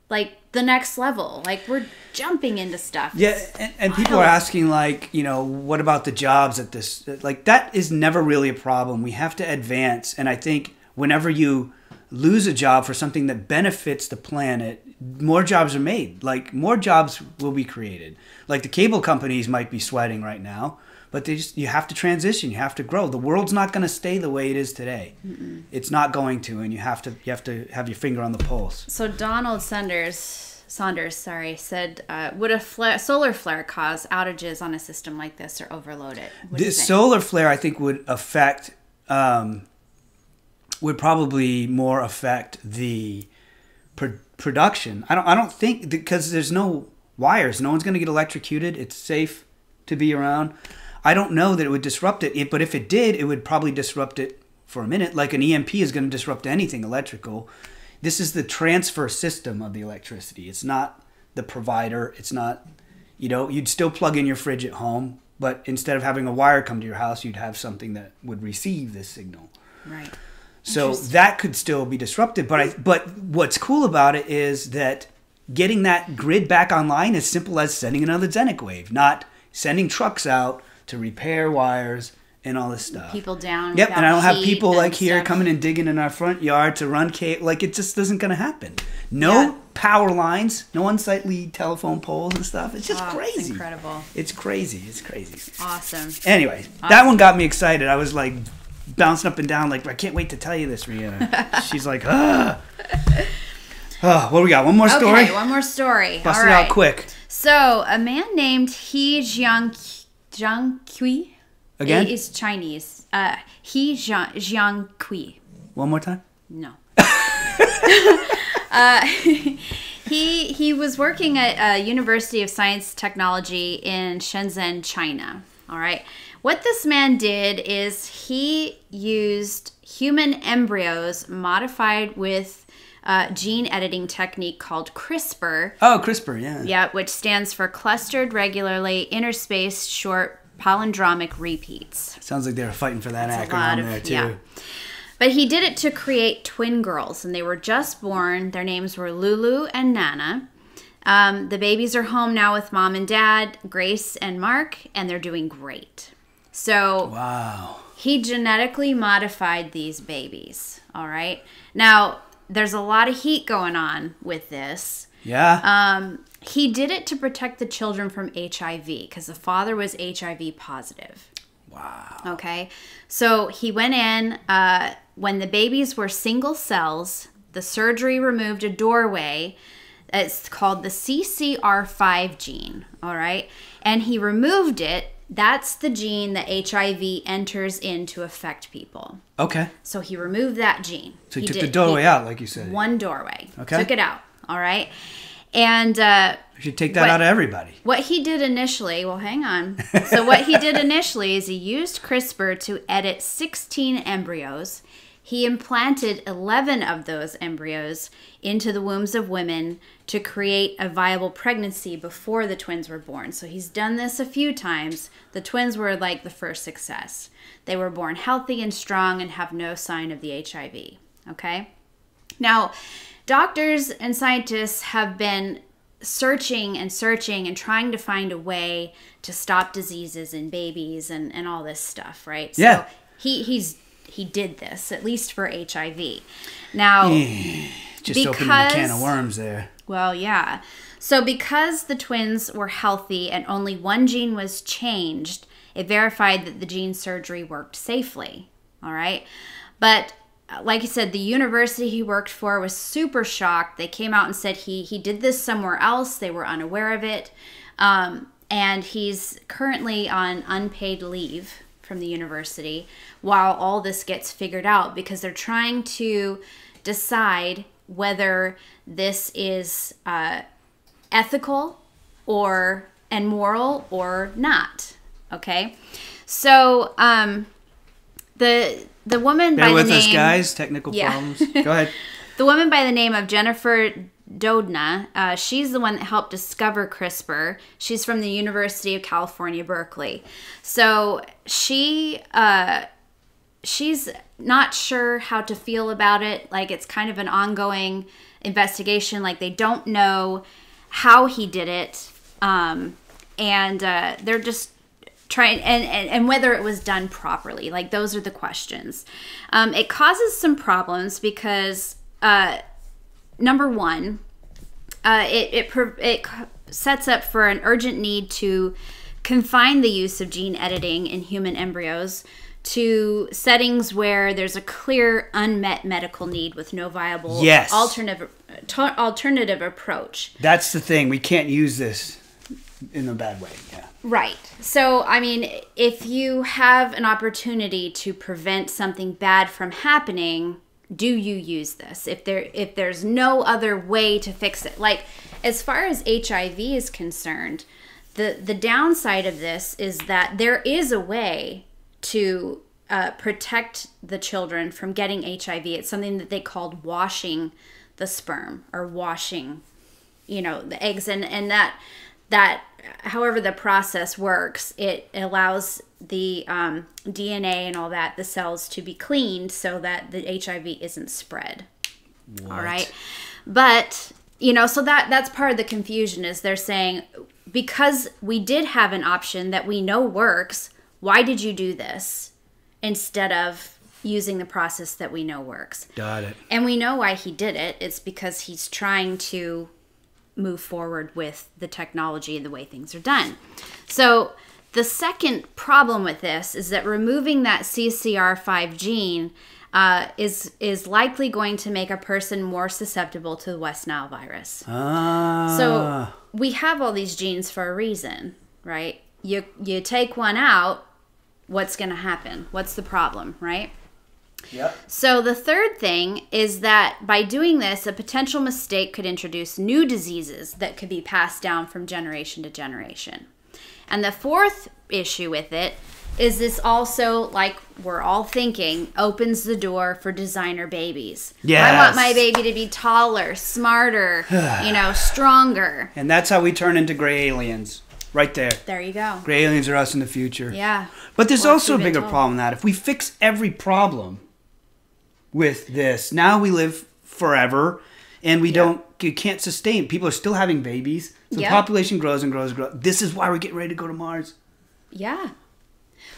like the next level. Like, we're jumping into stuff. Yeah, and people are asking, like, what about the jobs at this? Like, that is never really a problem. We have to advance, and I think whenever you lose a job for something that benefits the planet, more jobs are made. Like, more jobs will be created. Like, the cable companies might be sweating right now, but you have to transition. You have to grow. The world's not going to stay the way it is today. Mm-mm. It's not going to, and you have to have your finger on the pulse. So Donald Saunders, said, would a solar flare cause outages on a system like this or overload it? The solar flare, I think, would affect. Would probably more affect the production. I don't think, because there's no wires. No one's going to get electrocuted. It's safe to be around. I don't know that it would disrupt it, but if it did, it would probably disrupt it for a minute. Like an EMP is going to disrupt anything electrical. This is the transfer system of the electricity. It's not the provider. It's not, you'd still plug in your fridge at home, but instead of having a wire come to your house, you'd have something that would receive this signal. Right. So that could still be disrupted. But what's cool about it is that getting that grid back online is simple as sending another Zenic wave, not sending trucks out to repair wires and all this stuff. People down. Yep, and I don't have people like here coming and digging in our front yard to run cable. Like, it just isn't going to happen. No power lines, no unsightly telephone poles and stuff. It's just crazy. It's incredible. It's crazy. It's crazy. Awesome. Anyway, that one got me excited. I was like bouncing up and down, like, I can't wait to tell you this, Rihanna. She's like, Oh, what do we got? One more story? Okay, one more story. Bust it out quick. So, a man named He Jiankui. Again? Is Chinese. He Jiankui. One more time? No. He was working at University of Science Technology in Shenzhen, China. All right. What this man did is he used human embryos modified with gene editing technique called CRISPR. Oh, CRISPR, yeah. Yeah, which stands for Clustered Regularly Interspaced Short Palindromic Repeats. Sounds like they were fighting for that acronym there, too. Yeah. But he did it to create twin girls, and they were just born. Their names were Lulu and Nana. The babies are home now with mom and dad, Grace and Mark, and they're doing great. So wow. He genetically modified these babies, all right? Now, there's a lot of heat going on with this. Yeah. He did it to protect the children from HIV because the father was HIV positive. Wow. Okay. So he went in, when the babies were single cells, the surgery removed a doorway. It's called the CCR5 gene, all right? And he removed it. That's the gene that HIV enters in to affect people. Okay. So he removed that gene. So he took the doorway out, like you said. One doorway. Okay. Took it out, all right? And you should take that out of everybody. What he did initially, well, hang on. So what he did initially is he used CRISPR to edit 16 embryos. He implanted 11 of those embryos into the wombs of women to create a viable pregnancy before the twins were born. So he's done this a few times. The twins were like the first success. They were born healthy and strong and have no sign of the HIV. Okay? Now, doctors and scientists have been searching and trying to find a way to stop diseases in babies and all this stuff, right? Yeah. So he did this, at least for HIV. Now, just opening a can of worms there. Well, yeah. So because the twins were healthy and only one gene was changed, it verified that the gene surgery worked safely. All right. But like I said, the university he worked for was super shocked. They came out and said he did this somewhere else. They were unaware of it. And he's currently on unpaid leave from the university while all this gets figured out, because they're trying to decide whether this is ethical and moral or not. Okay, so the woman Bear by with the name, us, guys. Technical problems. Go ahead. The woman by the name of Jennifer Doudna, she's the one that helped discover CRISPR. She's from the University of California, Berkeley. So she's not sure how to feel about it. Like, it's kind of an ongoing investigation. Like, they don't know how he did it, and they're just trying and whether it was done properly. Like, those are the questions. It causes some problems because number one, it sets up for an urgent need to confine the use of gene editing in human embryos to settings where there's a clear unmet medical need with no viable alternative approach. That's the thing. We can't use this in a bad way. Yeah. Right. So, I mean, if you have an opportunity to prevent something bad from happening, do you use this? If there's no other way to fix it. Like, as far as HIV is concerned, the downside of this is that there is a way to protect the children from getting HIV. It's something that they called washing the sperm, or washing, the eggs, and that however the process works, it allows the DNA and all that, the cells, to be cleaned so that the HIV isn't spread. What? All right. But, so that's part of the confusion, is they're saying, because we did have an option that we know works, why did you do this instead of using the process that we know works? Got it. And we know why he did it. It's because he's trying to move forward with the technology and the way things are done. So the second problem with this is that removing that CCR5 gene is likely going to make a person more susceptible to the West Nile virus. So we have all these genes for a reason, right? You take one out, what's going to happen? What's the problem, right? Yep. So the third thing is that by doing this, a potential mistake could introduce new diseases that could be passed down from generation to generation. And the fourth issue with it is this also, like we're all thinking, opens the door for designer babies. Yes. I want my baby to be taller, smarter, stronger. And that's how we turn into gray aliens. Right there. There you go. Gray aliens are us in the future. Yeah. But there's Well, also a we've been bigger told. problem than that. If we fix every problem with this, now we live forever, and you can't sustain. People are still having babies. So the population grows and grows and grows. This is why we're getting ready to go to Mars. Yeah.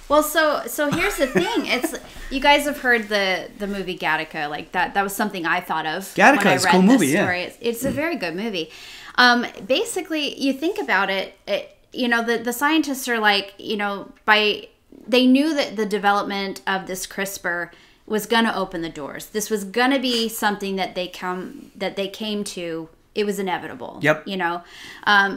Well, so here's the thing. It's, you guys have heard the movie Gattaca, like that. That was something I thought of Gattaca when I is a read cool this movie, story. yeah. It's a very good movie. Basically, you think about it, the scientists are like, they knew that the development of this CRISPR was going to open the doors. This was going to be something that they came to. It was inevitable. Yep.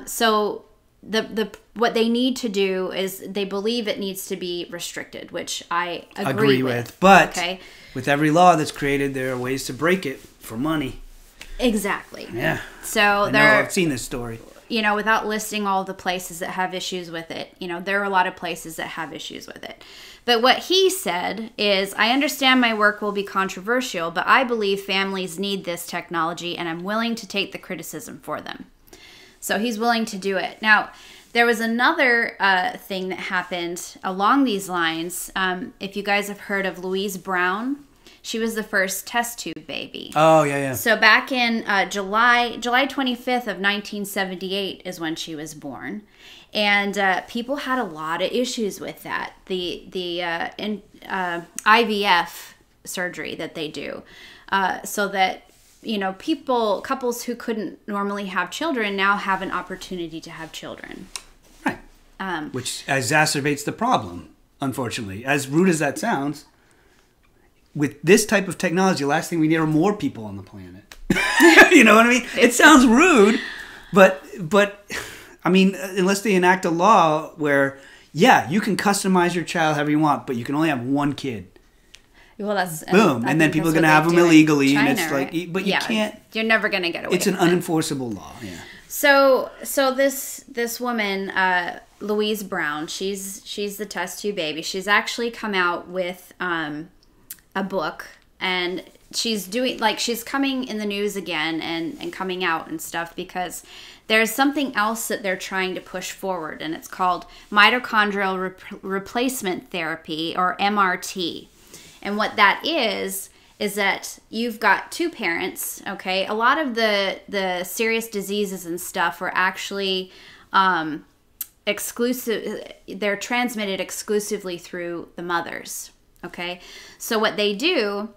So the what they need to do is, they believe it needs to be restricted, which I agree with. But with every law that's created, there are ways to break it for money. Exactly. Yeah. So I've seen this story. Without listing all the places that have issues with it, there are a lot of places that have issues with it. But what he said is, I understand my work will be controversial, but I believe families need this technology, and I'm willing to take the criticism for them. So he's willing to do it. Now, there was another thing that happened along these lines. If you guys have heard of Louise Brown, she was the first test tube baby. Oh, yeah. So back in July 25th of 1978 is when she was born. And people had a lot of issues with that. The IVF surgery that they do. So that, couples who couldn't normally have children now have an opportunity to have children. Right. Which exacerbates the problem, unfortunately. As rude as that sounds, with this type of technology, the last thing we need are more people on the planet. You know what I mean? It sounds rude, but I mean, unless they enact a law where, yeah, you can customize your child however you want, but you can only have one kid. Well, that's boom, and then people are going to have them illegally, China, and it's like, right? but you can't. You're never going to get away. It's an unenforceable law. Yeah. So this woman, Louise Brown, she's the test tube baby. She's actually come out with a book, and she's coming in the news again and coming out and stuff because there's something else that they're trying to push forward, and it's called mitochondrial replacement therapy, or MRT. And what that is that you've got two parents, okay? A lot of the serious diseases and stuff are actually exclusive. They're transmitted exclusively through the mothers, okay? So what they do,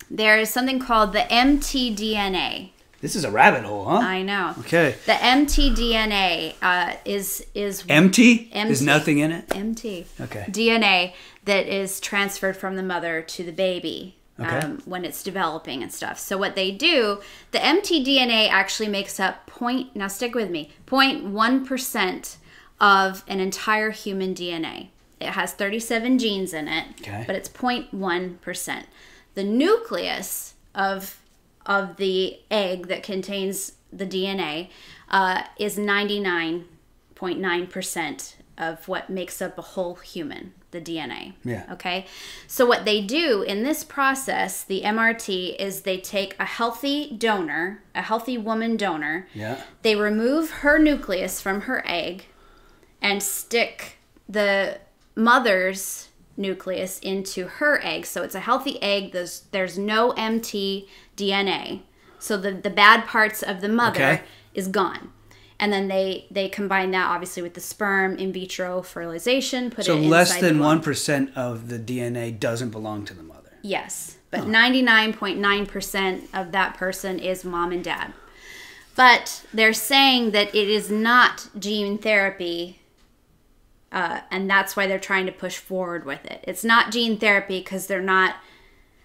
there is something called the mtDNA. This is a rabbit hole, huh? I know. Okay. The mtDNA is empty? There's nothing in it? MT. Okay. DNA that is transferred from the mother to the baby when it's developing and stuff. So what they do, the mtDNA actually makes up now stick with me, 0.1% of an entire human DNA. It has 37 genes in it, but it's 0.1%. The nucleus of the egg that contains the DNA is 99.9% of what makes up a whole human, the DNA. Yeah. Okay? So what they do in this process, the MRT, is they take a healthy donor, a healthy woman donor. Yeah. They remove her nucleus from her egg and stick the mother's nucleus into her egg. So it's a healthy egg. There's no mtDNA. So the bad parts of the mother is gone. And then they combine that obviously with the sperm in vitro fertilization, put it inside the womb. So less than 1% of the DNA doesn't belong to the mother. Yes. But 99.9% of that person is mom and dad. But they're saying that it is not gene therapy, and that's why they're trying to push forward with it. It's not gene therapy because they're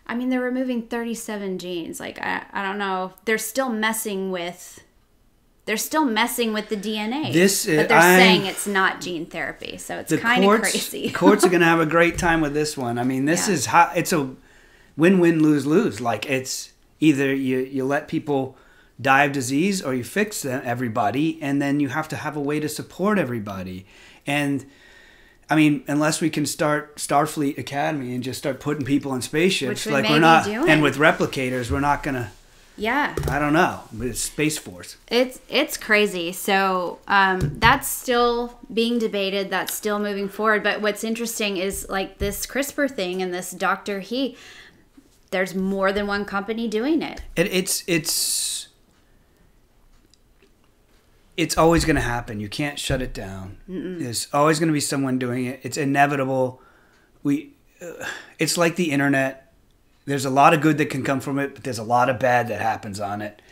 removing 37 genes. Like, I don't know. They're still messing with the DNA. But they're saying it's not gene therapy. So it's kind of crazy. The courts are going to have a great time with this one. I mean, this is how it's a win-win, lose-lose. Like, it's either you let people die of disease or you fix everybody, and then you have to have a way to support everybody. And I mean, unless we can start Starfleet Academy and just start putting people in spaceships, like we're not, and with replicators, we're not gonna. Yeah. I don't know. It's Space Force. It's crazy. So that's still being debated. That's still moving forward. But what's interesting is like this CRISPR thing and this Dr. He. There's more than one company doing it. It's always going to happen. You can't shut it down. There's always going to be someone doing it. It's inevitable. It's like the internet. There's a lot of good that can come from it, but there's a lot of bad that happens on it.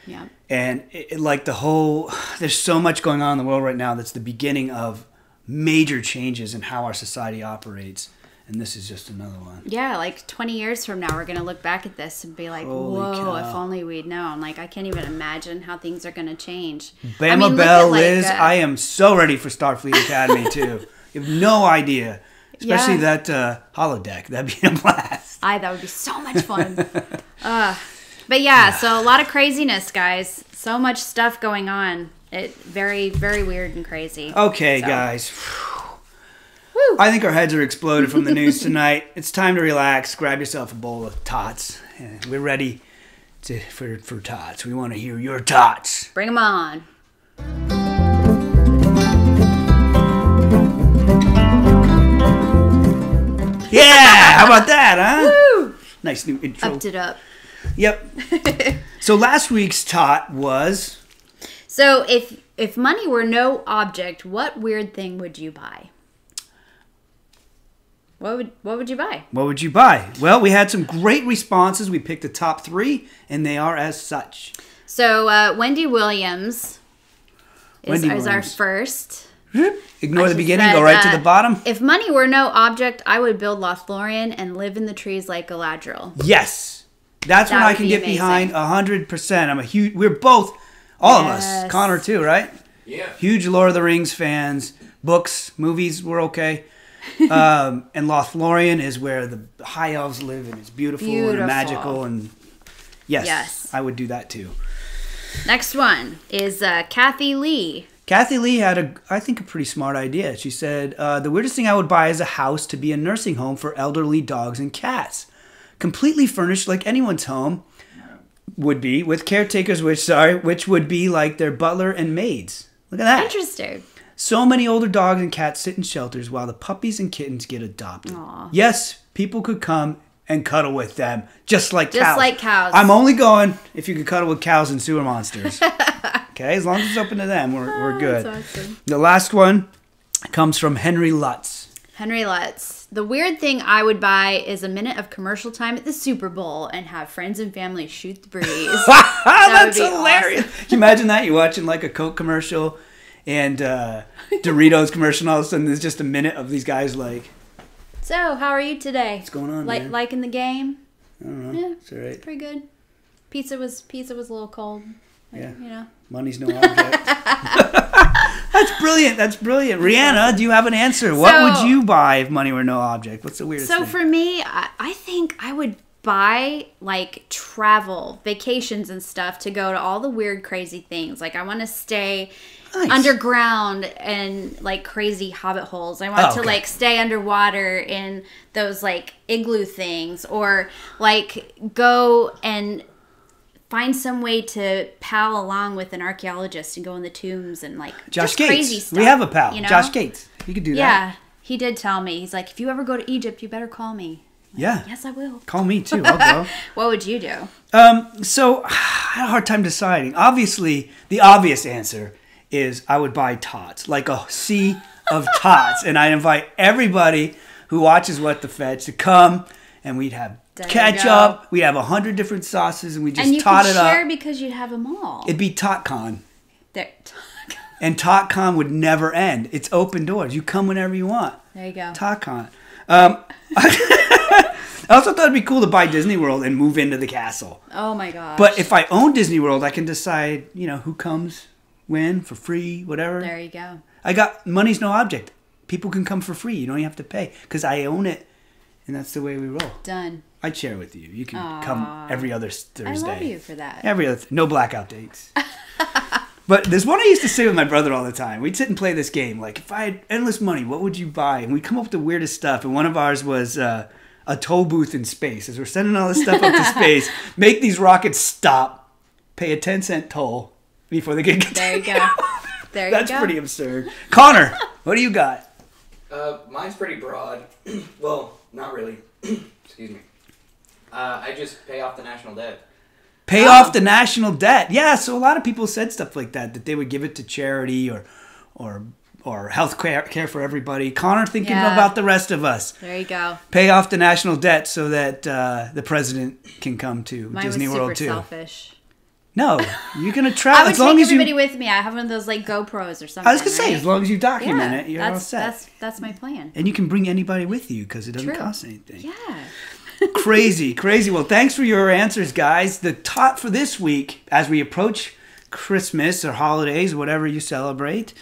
Yeah. And there's so much going on in the world right now that's the beginning of major changes in how our society operates. And this is just another one. Yeah, like 20 years from now, we're going to look back at this and be like, Holy cow. If only we'd known. Like, I can't even imagine how things are going to change. Bama Bell, Liz, I am so ready for Starfleet Academy, too. You have no idea. Especially that holodeck. That'd be a blast. That would be so much fun. But yeah, so a lot of craziness, guys. So much stuff going on. Very, very weird and crazy. Okay, guys. I think our heads are exploded from the news tonight. It's time to relax. Grab yourself a bowl of tots. We're ready for tots. We want to hear your tots. Bring them on. Yeah! How about that, huh? Woo! Nice new intro. Upped it up. Yep. So last week's tot was... So if money were no object, what weird thing would you buy? What would you buy? What would you buy? Well, we had some great responses. We picked the top 3, and they are as such. So Wendy Williams is our first. Ignore the She beginning, said, go right to the bottom. If money were no object, I would build Lothlorien and live in the trees like Galadriel. Yes. That's That what I would can be get amazing. behind 100%. I'm a huge, we're both, all of us, Yes. Connor too, right? Yeah. Huge Lord of the Rings fans. Books, movies, we're okay. And Lothlorien is where the high elves live, and it's beautiful. And magical. And yes, I would do that too. Next one is Kathy Lee. Kathy Lee had, I think, a pretty smart idea. She said, the weirdest thing I would buy is a house to be a nursing home for elderly dogs and cats. Completely furnished like anyone's home would be, with caretakers, which would be like their butler and maids. Look at that. Interesting. So many older dogs and cats sit in shelters while the puppies and kittens get adopted. Aww. Yes, people could come and cuddle with them, just like cows. Just like cows. I'm only going if you can cuddle with cows and sewer monsters. Okay, as long as it's open to them, we're good. That's awesome. The last one comes from Henry Lutz. Henry Lutz. The weird thing I would buy is a minute of commercial time at the Super Bowl and have friends and family shoot the breeze. That's hilarious. Awesome. Can you imagine that? You're watching like a Coke commercial and Doritos commercial, and all of a sudden there's just a minute of these guys like, so, how are you today? what's going on, man? Liking the game? I don't know. Yeah, It's all right. pretty good. Pizza was a little cold. Yeah. You know. Money's no object. That's brilliant. That's brilliant. Rihanna, do you have an answer? What would you buy if money were no object? What's the weirdest thing? So for me, I think I would buy like travel, vacations and stuff to go to all the weird, crazy things. Like I want to stay underground and like crazy hobbit holes. I want to like stay underwater in those like igloo things, or like go and find some way to pal along with an archaeologist and go in the tombs and like Josh just Gates. crazy stuff. We have a pal, you know? Josh Gates. You could do that. Yeah, he did tell me. He's like, if you ever go to Egypt, you better call me. Yeah. Yes, I will. Call me too. I'll go. What would you do? So I had a hard time deciding. Obviously, the obvious answer is I would buy tots, like a sea of tots, and I'd invite everybody who watches What the Fetch to come, and we'd have ketchup. We'd have 100 different sauces, and we just tot it up. And you could share because you'd have them all. It'd be TotCon. There. And TotCon would never end. It's open doors. You come whenever you want. There you go. TotCon. I also thought it'd be cool to buy Disney World and move into the castle. Oh my gosh. But if I own Disney World, I can decide, who comes, when, for free, whatever. There you go. Money's no object. People can come for free. You don't even have to pay because I own it, and that's the way we roll. Done. I'd share with you. You can come every other Thursday. I love you for that. No blackout dates. But there's one I used to say with my brother all the time. We'd sit and play this game. Like, if I had endless money, what would you buy? And we'd come up with the weirdest stuff. And one of ours was a toll booth in space. As we're sending all this stuff up to space, make these rockets stop, pay a 10-cent toll before they get There you go. There you go. That's pretty absurd. Connor, what do you got? Mine's pretty broad. Well, not really. Excuse me. I just pay off the national debt. Pay off the national debt. Yeah, so a lot of people said stuff like that they would give it to charity or health care for everybody. Connor thinking about the rest of us. There you go. Pay off the national debt so that the president can come to Mine Disney was World too. Selfish. No, you're gonna travel. I would take everybody with me. I have one of those like GoPros or something. I was gonna say, as long as you document it, you're all set. That's my plan. And you can bring anybody with you because it doesn't cost anything. Yeah. Crazy. Well, thanks for your answers, guys. The tot for this week, as we approach Christmas or holidays, whatever you celebrate,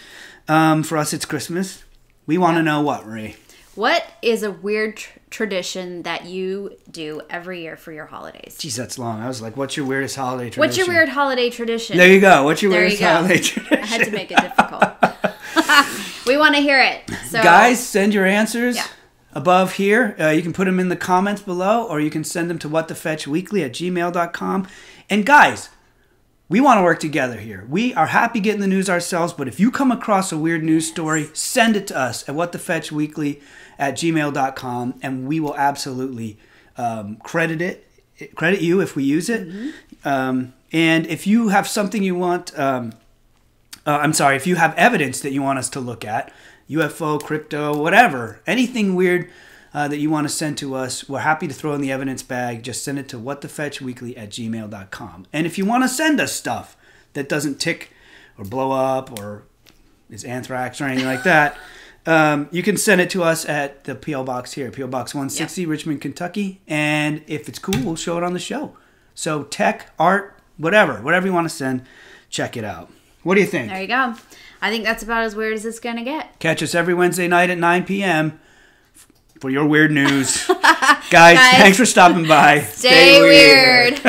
for us it's Christmas. We want to know what, Marie? What is a weird tradition that you do every year for your holidays? Jeez, that's long. I was like, what's your weirdest holiday tradition? What's your weird holiday tradition? There you go. What's your weirdest holiday tradition? I had to make it difficult. We want to hear it. So, guys, send your answers. Yeah. Above here, you can put them in the comments below, or you can send them to WhatTheFetchWeekly@gmail.com. And guys, we want to work together here. We are happy getting the news ourselves, but if you come across a weird news story, send it to us at WhatTheFetchWeekly@gmail.com, and we will absolutely credit you if we use it. Mm-hmm. And if you have something you want, if you have evidence that you want us to look at, UFO, crypto, whatever, anything weird that you want to send to us, we're happy to throw in the evidence bag. Just send it to WhatTheFetchWeekly@gmail.com. And if you want to send us stuff that doesn't tick or blow up or is anthrax or anything like that, you can send it to us at the P.O. Box here, P.O. Box 160, Richmond, Kentucky. And if it's cool, we'll show it on the show. So tech, art, whatever you want to send, check it out. What do you think? There you go. I think that's about as weird as it's going to get. Catch us every Wednesday night at 9 p.m. for your weird news. Guys, thanks for stopping by. Stay weird.